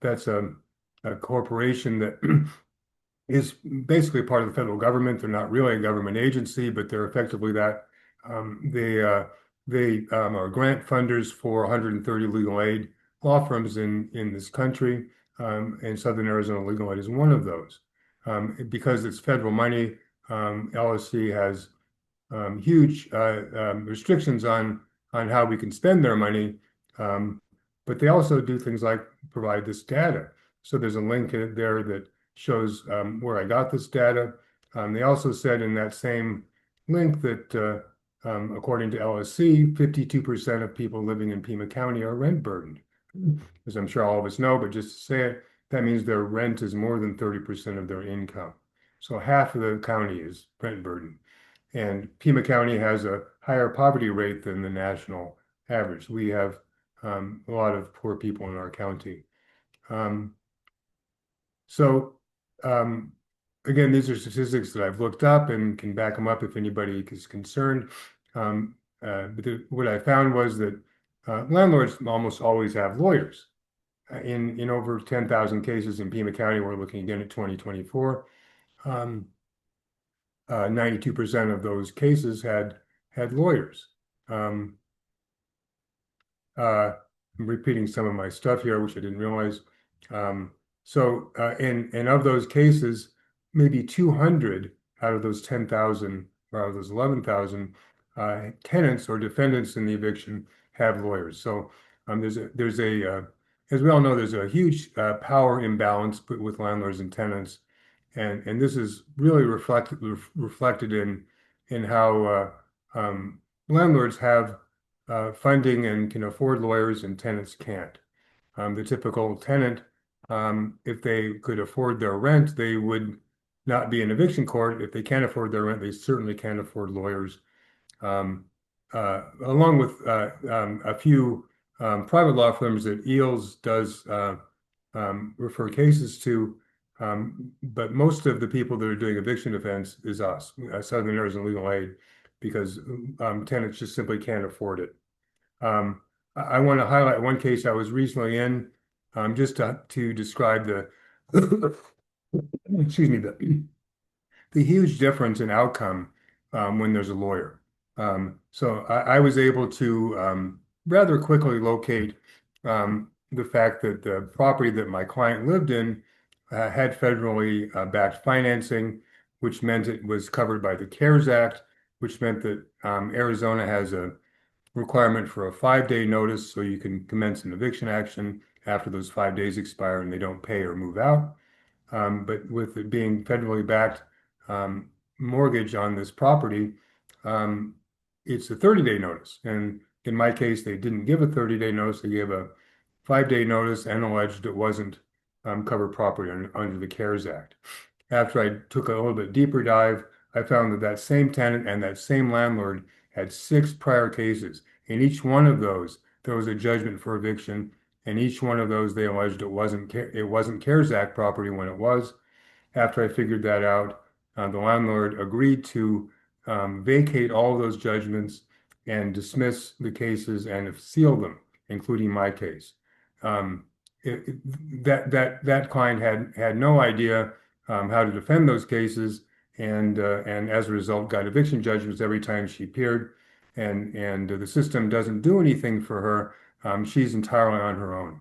That's a corporation that is basically part of the federal government. They're not really a government agency, but they're effectively that. They are grant funders for 130 legal aid law firms in this country, and Southern Arizona Legal Aid is one of those. Because it's federal money, LSC has huge restrictions on how we can spend their money, but they also do things like provide this data. So there's a link in there that shows where I got this data. They also said in that same link that according to LSC, 52% of people living in Pima County are rent burdened. As I'm sure all of us know, but just to say it, that means their rent is more than 30% of their income. So half of the county is rent burdened. And Pima County has a higher poverty rate than the national average. We have a lot of poor people in our county. So again, these are statistics that I've looked up and can back them up if anybody is concerned. But what I found was that landlords almost always have lawyers. In over 10,000 cases in Pima County, we're looking again at 2024. 92% of those cases had lawyers. I'm repeating some of my stuff here, which I didn't realize. And of those cases, maybe 200 out of those 10,000 or out of those 11,000 tenants or defendants in the eviction have lawyers. So there's a as we all know, there's a huge power imbalance with landlords and tenants. And this is really reflected in how landlords have funding and can afford lawyers and tenants can't. The typical tenant, if they could afford their rent, they would not be in eviction court. If they can't afford their rent, they certainly can't afford lawyers. Along with a few private law firms that EELS does refer cases to. But most of the people that are doing eviction defense is us, Southern Arizona Legal Aid, because tenants just simply can't afford it. I want to highlight one case I was recently in, just to describe excuse me, the huge difference in outcome when there's a lawyer. So I was able to rather quickly locate the fact that the property that my client lived in had federally backed financing, which meant it was covered by the CARES Act, which meant that Arizona has a requirement for a 5-day notice so you can commence an eviction action after those 5 days expire and they don't pay or move out. But with it being federally backed mortgage on this property, it's a 30-day notice. And in my case, they didn't give a 30-day notice. They gave a 5-day notice and alleged it wasn't covered property under the CARES Act. After I took a little bit deeper dive, I found that that same tenant and that same landlord had 6 prior cases. In each one of those, there was a judgment for eviction. And each one of those, they alleged it wasn't CARES Act property when it was. After I figured that out, the landlord agreed to vacate all of those judgments and dismiss the cases and seal them, including my case. That client had no idea how to defend those cases, and as a result, got eviction judgments every time she appeared. And the system doesn't do anything for her. She's entirely on her own.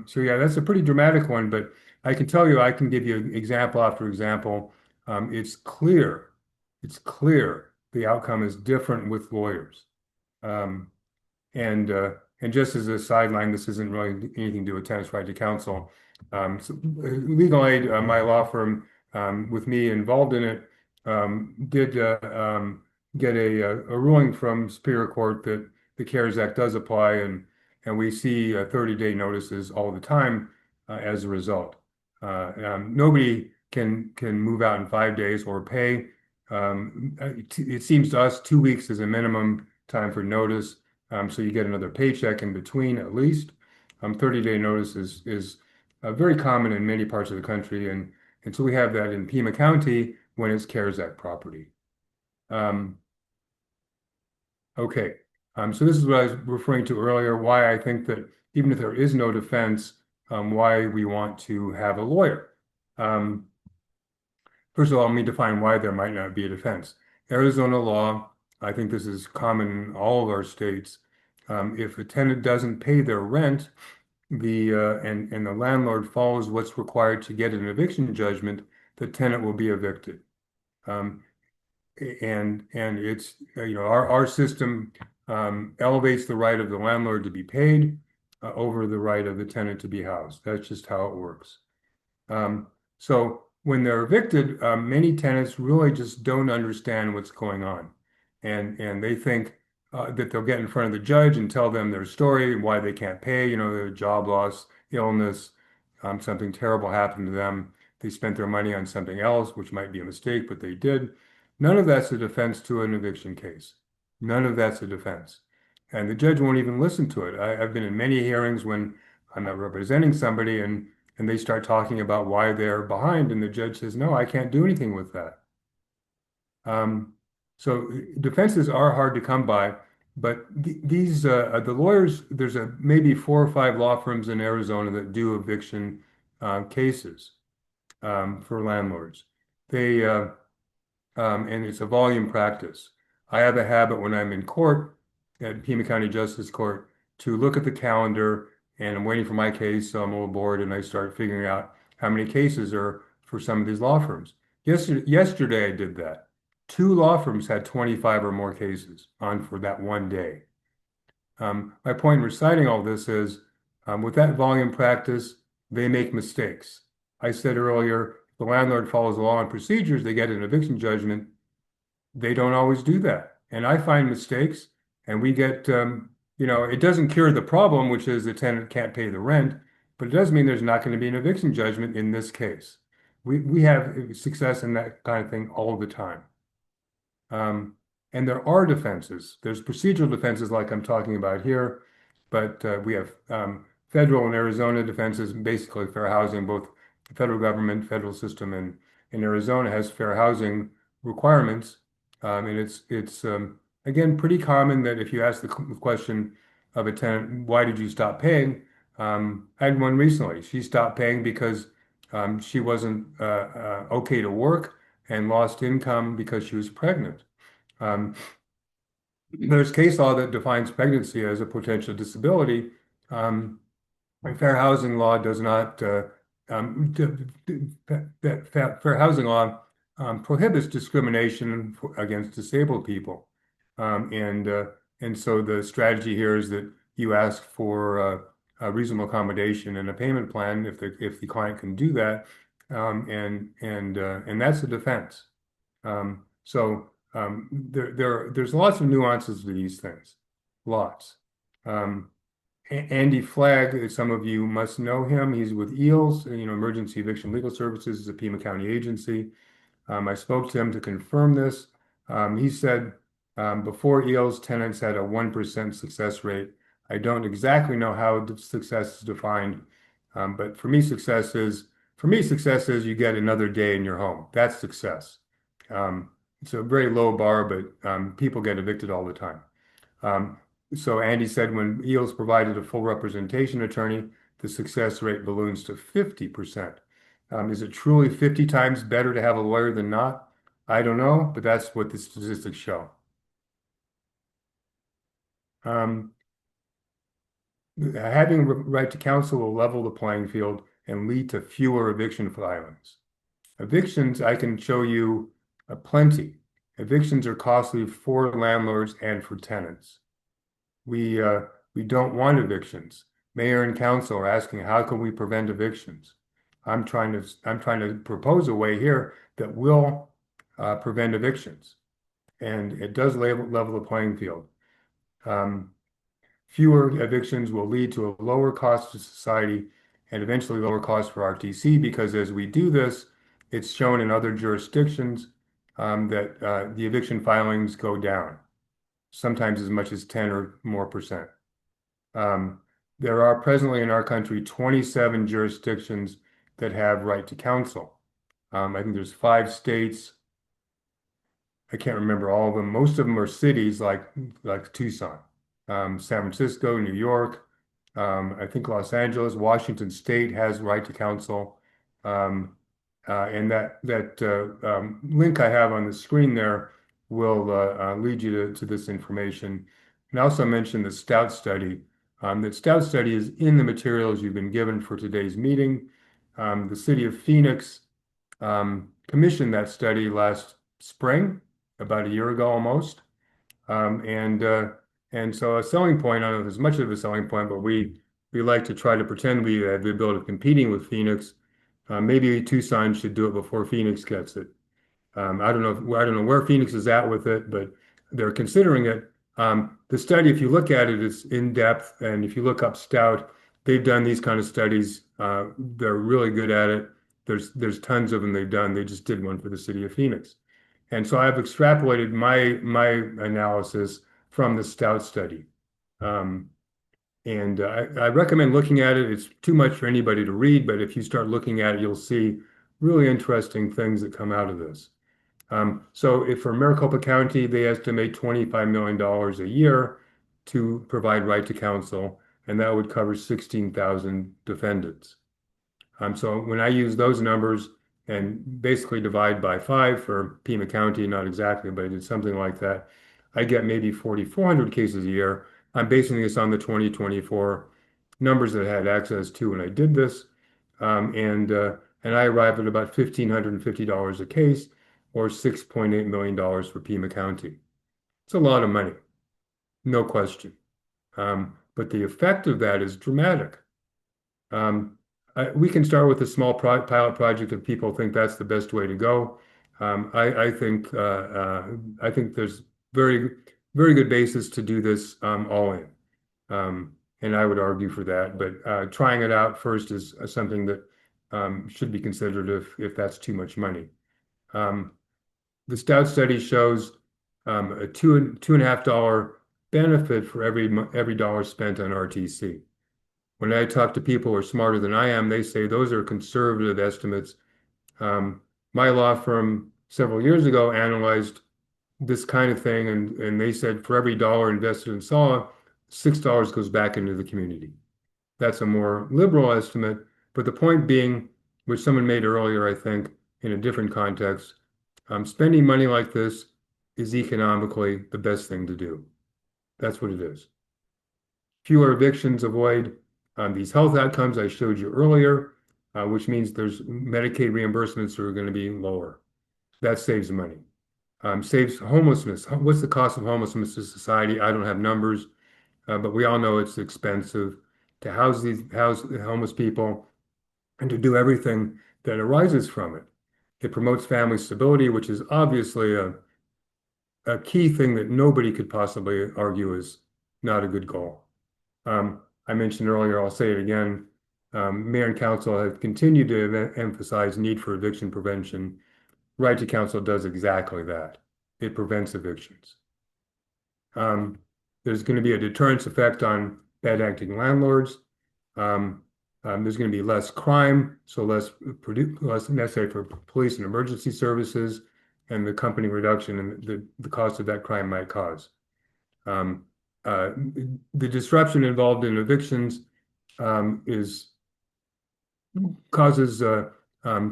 So yeah, that's a pretty dramatic one, but I can tell you, I can give you example after example. It's clear the outcome is different with lawyers. Um, and uh, and just as a sideline, this isn't really anything to do with tenants' right to counsel. Legal Aid, my law firm, with me involved in it, did get a ruling from Superior Court that the CARES Act does apply, and we see 30-day notices all the time as a result. Nobody can move out in 5 days or pay. It seems to us 2 weeks is a minimum time for notice. So you get another paycheck in between at least. 30-day notice is very common in many parts of the country, and so we have that in Pima County when it's CARES Act property. Um, okay, so this is what I was referring to earlier, why I think that even if there is no defense, why we want to have a lawyer. First of all, let me define why there might not be a defense. Arizona law, I think this is common in all of our states. If a tenant doesn't pay their rent, and the landlord follows what's required to get an eviction judgment, the tenant will be evicted. Um, and it's our system elevates the right of the landlord to be paid over the right of the tenant to be housed. That's just how it works. So when they're evicted, many tenants really just don't understand what's going on, and they think that they'll get in front of the judge and tell them their story, why they can't pay, their job loss, illness, something terrible happened to them. They spent their money on something else, which might be a mistake, but they did. None of that's a defense to an eviction case. None of that's a defense. And the judge won't even listen to it. I've been in many hearings when I'm not representing somebody and they start talking about why they're behind, and the judge says, no, I can't do anything with that. So defenses are hard to come by, but the lawyers, there's maybe 4 or 5 law firms in Arizona that do eviction cases for landlords. They and it's a volume practice. I have a habit when I'm in court at Pima County Justice Court to look at the calendar, and I'm waiting for my case, so I'm a little bored, and I start figuring out how many cases are for some of these law firms. Yesterday I did that. 2 law firms had 25 or more cases on for that one day. My point in reciting all this is, with that volume practice, they make mistakes. I said earlier, the landlord follows the law and procedures, they get an eviction judgment. They don't always do that. And I find mistakes, and we get, it doesn't cure the problem, which is the tenant can't pay the rent, but it does mean there's not going to be an eviction judgment in this case. We have success in that kind of thing all the time. And there are defenses. There's procedural defenses like I'm talking about here, but we have federal and Arizona defenses, basically fair housing. Both the federal government, federal system, and in Arizona has fair housing requirements. And it's again pretty common that if you ask the question of a tenant, why did you stop paying? I had one recently. She stopped paying because she wasn't okay to work and lost income because she was pregnant. There's case law that defines pregnancy as a potential disability. Fair housing law does not, that fair housing law prohibits discrimination against disabled people. And so the strategy here is that you ask for a reasonable accommodation and a payment plan if the client can do that, and that's a defense. There's lots of nuances to these things, lots. Andy Flagg, some of you must know him. He's with EELS, Emergency Eviction Legal Services, is a Pima County agency. I spoke to him to confirm this. He said before EELS, tenants had a 1% success rate. I don't exactly know how success is defined, but for me, success is you get another day in your home. That's success. It's a very low bar, but people get evicted all the time. So Andy said when EELS provided a full representation attorney, the success rate balloons to 50%. Is it truly 50 times better to have a lawyer than not? I don't know, but that's what the statistics show. having right to counsel will level the playing field and lead to fewer eviction filings. Evictions, I can show you plenty. Evictions are costly for landlords and for tenants. We don't want evictions. Mayor and council are asking, how can we prevent evictions? I'm trying to propose a way here that will prevent evictions, and it does level the playing field. Fewer evictions will lead to a lower cost to society and eventually lower cost for RTC, because as we do this, it's shown in other jurisdictions that the eviction filings go down, sometimes as much as 10 or more percent. There are presently in our country 27 jurisdictions that have right to counsel. I think there's 5 states. I can't remember all of them. Most of them are cities like Tucson, San Francisco, New York. I think Los Angeles, Washington State has right to counsel. And that link I have on the screen there will lead you to this information. And I also mentioned the Stout study. That Stout study is in the materials you've been given for today's meeting. The city of Phoenix commissioned that study last spring, about a year ago almost. And so a selling point, I don't know if there's much of a selling point, but we like to try to pretend we have the ability of competing with Phoenix. Maybe Tucson should do it before Phoenix gets it. I don't know where Phoenix is at with it, but they're considering it. The study, if you look at it, is in depth, and if you look up Stout, they've done these kind of studies. They're really good at it. There's tons of them they've done. They just did one for the city of Phoenix. And so I've extrapolated my analysis from the Stout study. And I recommend looking at it. It's too much for anybody to read, but if you start looking at it, you'll see really interesting things that come out of this. So if for Maricopa County, they estimate $25 million a year to provide right to counsel, and that would cover 16,000 defendants. So when I use those numbers and basically divide by 5 for Pima County, not exactly, but I did something like that, I get maybe 4,400 cases a year. I'm basing this on the 2024 numbers that I had access to when I did this. And I arrive at about $1,550 a case, or $6.8 million for Pima County. It's a lot of money, no question. But the effect of that is dramatic. We can start with a small pilot project if people think that's the best way to go. I think there's very, very good basis to do this all in. And I would argue for that. But trying it out first is something that should be considered if that's too much money. The Stout study shows a $2.50 benefit for every dollar spent on RTC. When I talk to people who are smarter than I am, they say those are conservative estimates. My law firm several years ago analyzed this kind of thing, and they said for every dollar invested in SAWA, $6 goes back into the community. That's a more liberal estimate, but the point being, which someone made earlier, I think, in a different context, spending money like this is economically the best thing to do. That's what it is. Fewer evictions avoid these health outcomes I showed you earlier, which means there's Medicaid reimbursements are going to be lower. That saves money. Saves homelessness. What's the cost of homelessness to society? I don't have numbers, but we all know it's expensive to house homeless people and to do everything that arises from it. It promotes family stability, which is obviously a key thing that nobody could possibly argue is not a good goal. I mentioned earlier, I'll say it again, Mayor and Council have continued to emphasize need for eviction prevention. Right to Counsel does exactly that. It prevents evictions. There's going to be a deterrence effect on bad acting landlords. There's going to be less crime, so less necessary for police and emergency services, and the company reduction in the cost of that crime might cause. The disruption involved in evictions causes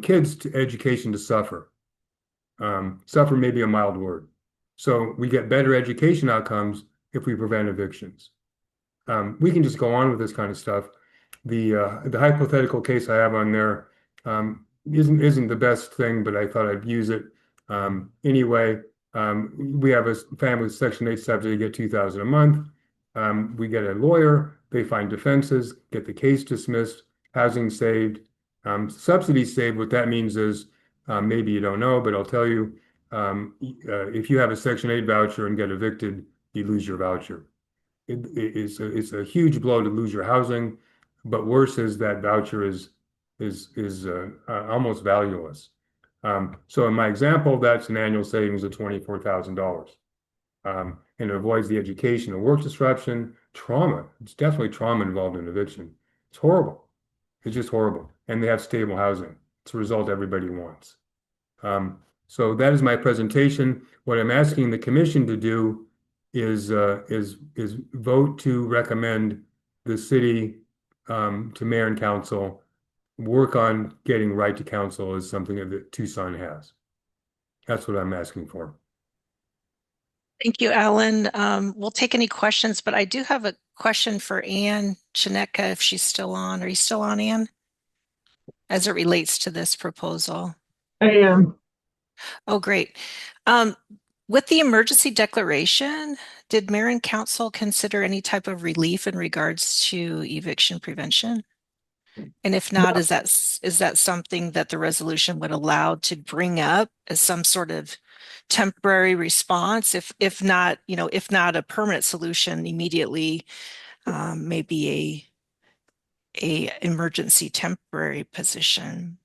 kids to education to suffer. Suffer may be a mild word. So we get better education outcomes if we prevent evictions. we can just go on with this kind of stuff. The hypothetical case I have on there isn't the best thing, but I thought I'd use it anyway. We have a family with Section 8 subsidy, get 2,000 a month. We get a lawyer, they find defenses, get the case dismissed, housing saved, subsidy saved. What that means is maybe you don't know, but I'll tell you, if you have a Section 8 voucher and get evicted, you lose your voucher. It's a huge blow to lose your housing, but worse is that voucher is almost valueless. So in my example, that's an annual savings of $24,000. And it avoids the education and work disruption, trauma. It's definitely trauma involved in eviction. It's horrible. It's just horrible. And they have stable housing. It's a result everybody wants. So that is my presentation. What I'm asking the commission to do is vote to recommend the city to mayor and council work on getting right to council as something that Tucson has. That's what I'm asking for. Thank you, Alan. We'll take any questions, but I do have a question for Ann Chineka if she's still on. Are you still on, Ann? As it relates to this proposal. I am. Oh, great. With the emergency declaration, did mayor and council consider any type of relief in regards to eviction prevention? And if not, is that something that the resolution would allow to bring up as some sort of temporary response? If not, if not a permanent solution immediately, maybe a emergency temporary position.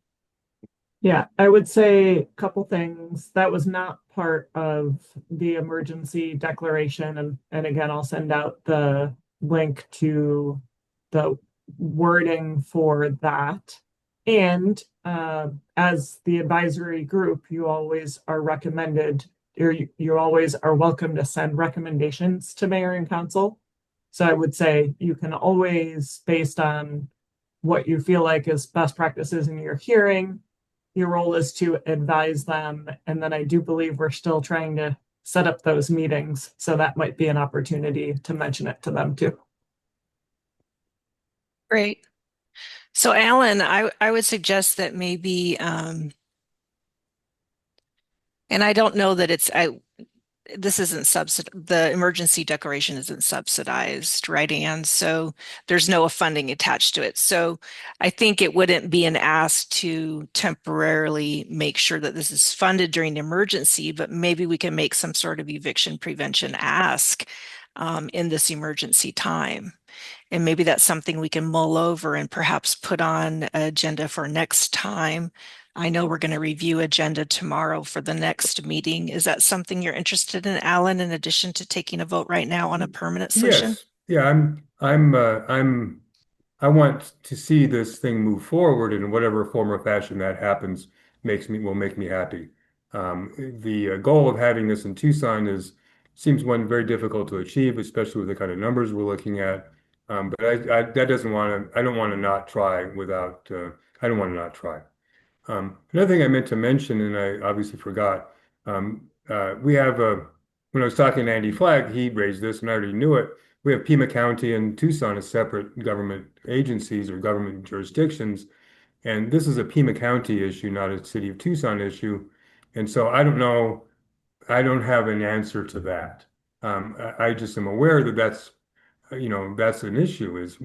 Yeah, I would say a couple things. That was not part of the emergency declaration. And again, I'll send out the link to the wording for that. And as the advisory group, you always are recommended, or you always are welcome to send recommendations to mayor and council. So I would say you can always, based on what you feel like is best practices in your hearing, your role is to advise them. And then I do believe we're still trying to set up those meetings. So that might be an opportunity to mention it to them too. Great. So Alan, I would suggest that maybe, and I don't know that this isn't the emergency declaration isn't subsidized, right, Ann? So there's no funding attached to it. So I think it wouldn't be an ask to temporarily make sure that this is funded during the emergency, but maybe we can make some sort of eviction prevention ask in this emergency time. And maybe that's something we can mull over and perhaps put on an agenda for next time. I know we're going to review agenda tomorrow for the next meeting. Is that something you're interested in, Alan, in addition to taking a vote right now on a permanent solution? Yes. Yeah, I want to see this thing move forward in whatever form or fashion that happens will make me happy. The goal of having this in Tucson seems one very difficult to achieve, especially with the kind of numbers we're looking at. But I don't want to not try I don't want to not try. Another thing I meant to mention, and I obviously forgot, we have when I was talking to Andy Flagg, he raised this and I already knew it. We have Pima County and Tucson as separate government agencies or government jurisdictions. And this is a Pima County issue, not a city of Tucson issue. And so I don't know, I don't have an answer to that. I just am aware that that's an issue is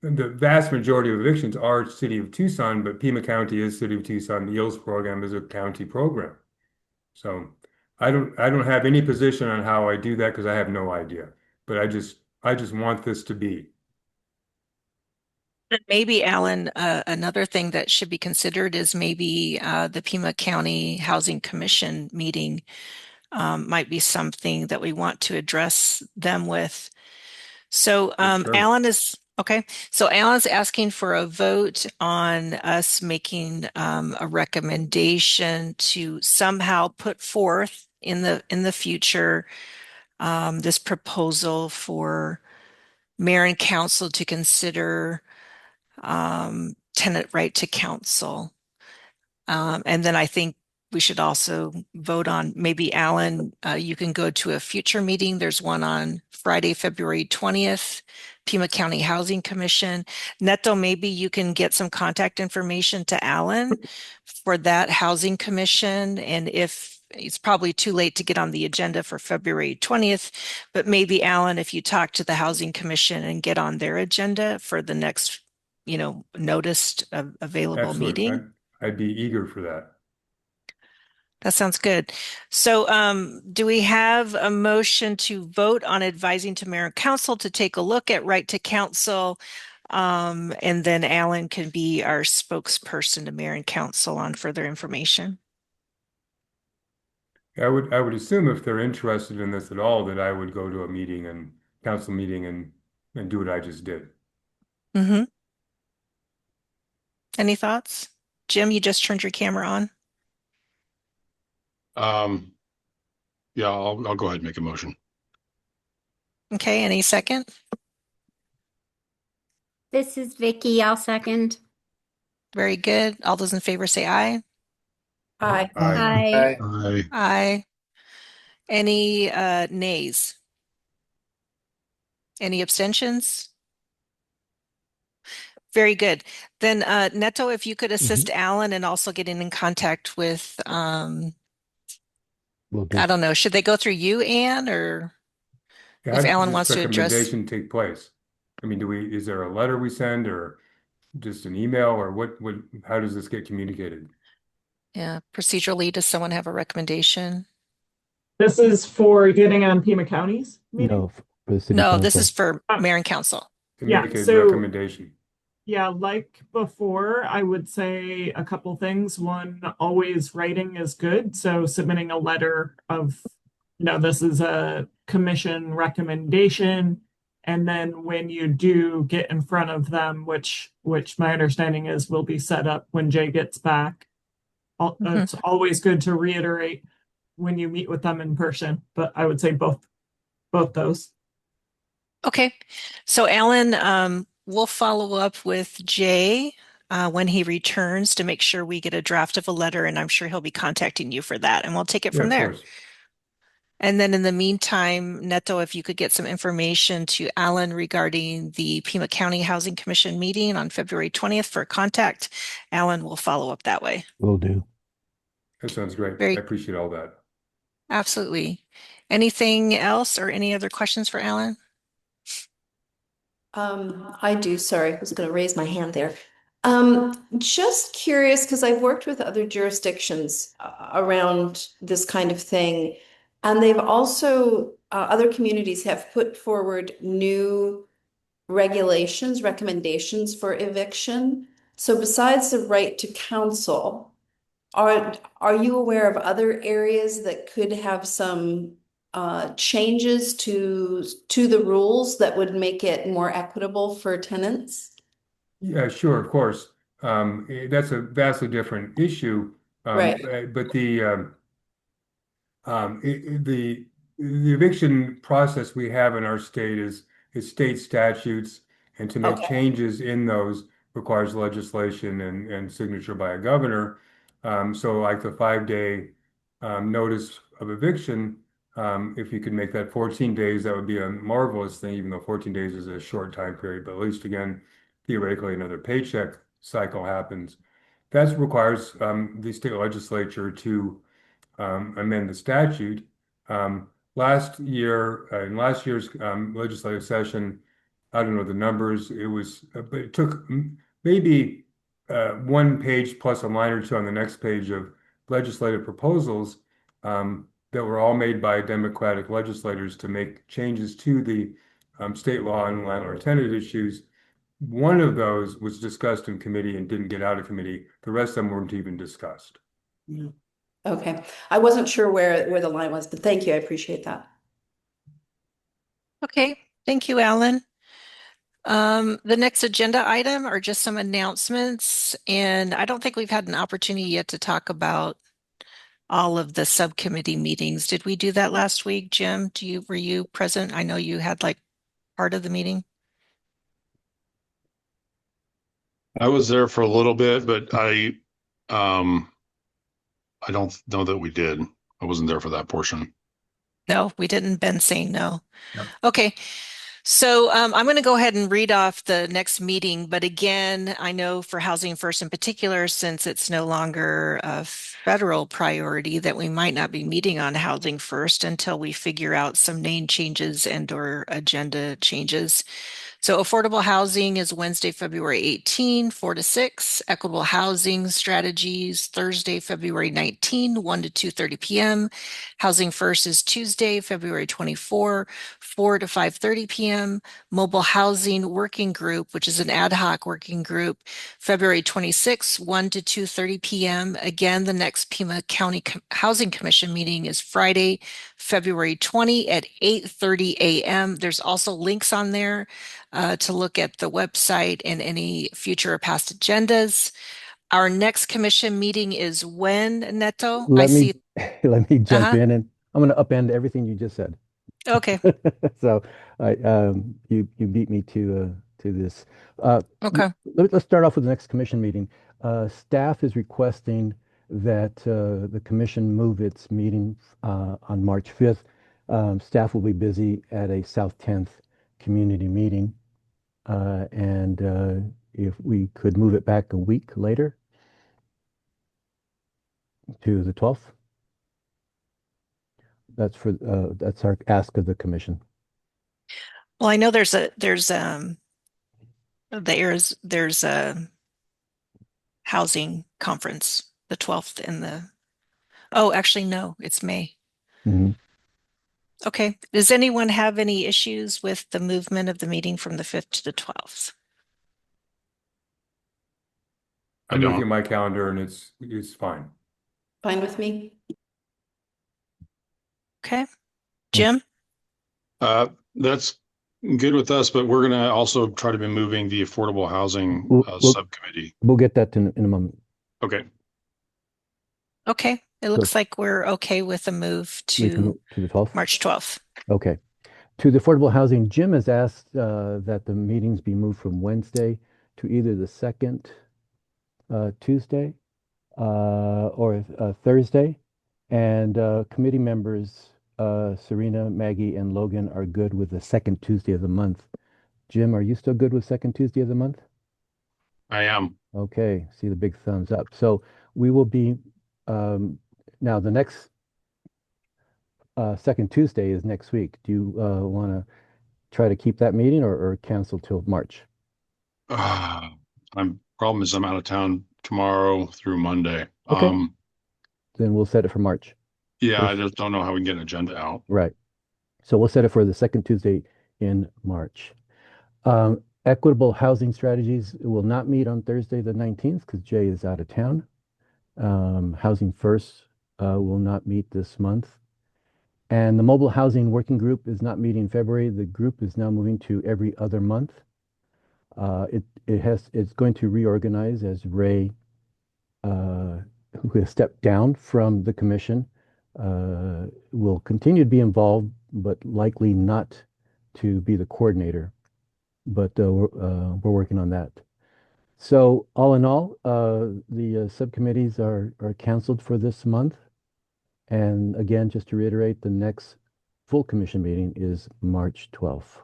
the vast majority of evictions are city of Tucson, but Pima County is city of Tucson. The YILS program is a county program. So I don't have any position on how I do that because I have no idea. But I just want this to be. Maybe, Alan, another thing that should be considered is maybe the Pima County Housing Commission meeting might be something that we want to address them with. So Sure. Alan is okay. So Alan's asking for a vote on us making a recommendation to somehow put forth in the future this proposal for mayor and council to consider tenant right to counsel. And then I think we should also vote on maybe Alan, you can go to a future meeting. There's one on Friday, February 20th, Pima County Housing Commission. Neto, maybe you can get some contact information to Alan for that Housing Commission. And if it's probably too late to get on the agenda for February 20th, but maybe Alan, if you talk to the Housing Commission and get on their agenda for the next, noticed available Absolutely. meeting. I'd be eager for that. That sounds good. So do we have a motion to vote on advising to mayor and council to take a look at right to council? And then Alan can be our spokesperson to mayor and council on further information. I would assume if they're interested in this at all, that I would go to a meeting and council meeting and do what I just did. Mm-hmm. Any thoughts? Jim, you just turned your camera on. Yeah, I'll go ahead and make a motion. Okay, any second? This is Vicky. I'll second. Very good. All those in favor say aye. Aye. Aye. Aye. Aye. Any nays? Any abstentions? Very good. Then Neto, if you could assist Alan and also getting in contact with, I don't know, should they go through you, Anne, or Yeah, if how Alan does wants this to address? recommendation take place? I mean, is there a letter we send or just an email or how does this get communicated? Yeah, procedurally, does someone have a recommendation? This is for getting on Pima County's meeting? No, for the city No, council. this is for mayor and council. To Yeah, make a so- recommendation. Yeah, like before, I would say a couple things. One, always writing is good. So submitting a letter of, this is a commission recommendation. And then when you do get in front of them, which my understanding is will be set up when Jay gets back, it's always good to reiterate when you meet with them in person. But I would say both those. Okay, so Alan, we'll follow up with Jay when he returns to make sure we get a draft of a letter, and I'm sure he'll be contacting you for that, and we'll take it from there. Of course. And then in the meantime, Neto, if you could get some information to Alan regarding the Pima County Housing Commission meeting on February 20th for contact, Alan will follow up that way. Will do. That sounds great. Very- I appreciate all that. Absolutely. Anything else or any other questions for Alan? I do. Sorry, I was going to raise my hand there. Just curious, because I've worked with other jurisdictions around this kind of thing, and they've also, other communities have put forward new regulations, recommendations for eviction. So besides the right to counsel, are you aware of other areas that could have some changes to the rules that would make it more equitable for tenants? Yeah, sure, of course. That's a vastly different issue. Right. But the eviction process we have in our state is state statutes, and to make changes in those requires legislation and signature by a governor. So like the 5-day notice of eviction, if you could make that 14 days, that would be a marvelous thing, even though 14 days is a short time period. But at least, again, theoretically, another paycheck cycle happens. That requires the state legislature to amend the statute. Last year, in last year's legislative session, I don't know the numbers, but it took maybe 1 page plus a line or two on the next page of legislative proposals that were all made by Democratic legislators to make changes to the state law and landlord-tenant issues. One of those was discussed in committee and didn't get out of committee. The rest of them weren't even discussed. Okay. I wasn't sure where the line was, but thank you. I appreciate that. Okay, thank you, Alan. The next agenda item are just some announcements, and I don't think we've had an opportunity yet to talk about all of the subcommittee meetings. Did we do that last week, Jim? Were you present? I know you had like part of the meeting. I was there for a little bit, but I I don't know that we did. I wasn't there for that portion. No, we didn't. Ben saying no. Yep. Okay. So I'm going to go ahead and read off the next meeting. But again, I know for Housing First in particular, since it's no longer a federal priority, that we might not be meeting on Housing First until we figure out some name changes and or agenda changes. So affordable housing is Wednesday, February 18, 4 to 6. Equitable housing strategies, Thursday, February 19, 1 to 2:30 p.m. Housing First is Tuesday, February 24, 4 to 5:30 p.m. Mobile Housing Working Group, which is an ad hoc working group, February 26, 1 to 2:30 p.m. Again, the next Pima County Housing Commission meeting is Friday, February 20 at 8:30 a.m. There's also links on there to look at the website and any future or past agendas. Our next commission meeting is when, Neto? I Let me see. let me jump Uh-huh. in, and I'm going to upend everything you just said. Okay. So you beat me to this. Okay. Let's start off with the next commission meeting. Staff is requesting that the commission move its meeting on March 5th. Staff will be busy at a South 10th community meeting. And if we could move it back a week later to the 12th, that's our ask of the commission. Well, I know there's a housing conference, the 12th and oh, actually, no, it's May. Mhm. Okay. Does anyone have any issues with the movement of the meeting from the 5th to the 12th? I'm looking at my calendar and it's fine. Fine with me. Okay. Jim? That's good with us, but we're going to also try to be moving the affordable housing subcommittee. We'll get that in a moment. Okay. Okay. It looks like we're okay with a move We can to move to the 12th. March 12th. Okay. To the affordable housing, Jim has asked that the meetings be moved from Wednesday to either the second Tuesday or Thursday. And committee members, Serena, Maggie, and Logan are good with the second Tuesday of the month. Jim, are you still good with second Tuesday of the month? I am. Okay, see the big thumbs up. So we will be, now the next second Tuesday is next week. Do you want to try to keep that meeting or cancel till March? Problem is I'm out of town tomorrow through Monday. Okay. Then we'll set it for March. Yeah, I just don't know how we can get an agenda out. Right. So we'll set it for the second Tuesday in March. Equitable housing strategies will not meet on Thursday the 19th because Jay is out of town. Housing First will not meet this month. And the mobile housing working group is not meeting in February. The group is now moving to every other month. It's going to reorganize as Ray, who has stepped down from the commission, will continue to be involved, but likely not to be the coordinator. But we're working on that. So all in all, the subcommittees are canceled for this month. And again, just to reiterate, the next full commission meeting is March 12th.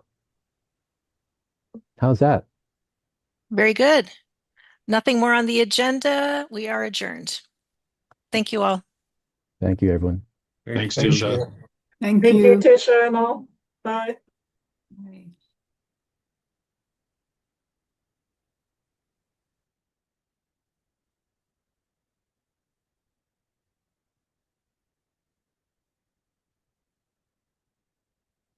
How's that? Very good. Nothing more on the agenda. We are adjourned. Thank you all. Thank you, everyone. Thanks, Tisha. Thank you, Tisha and all. Bye.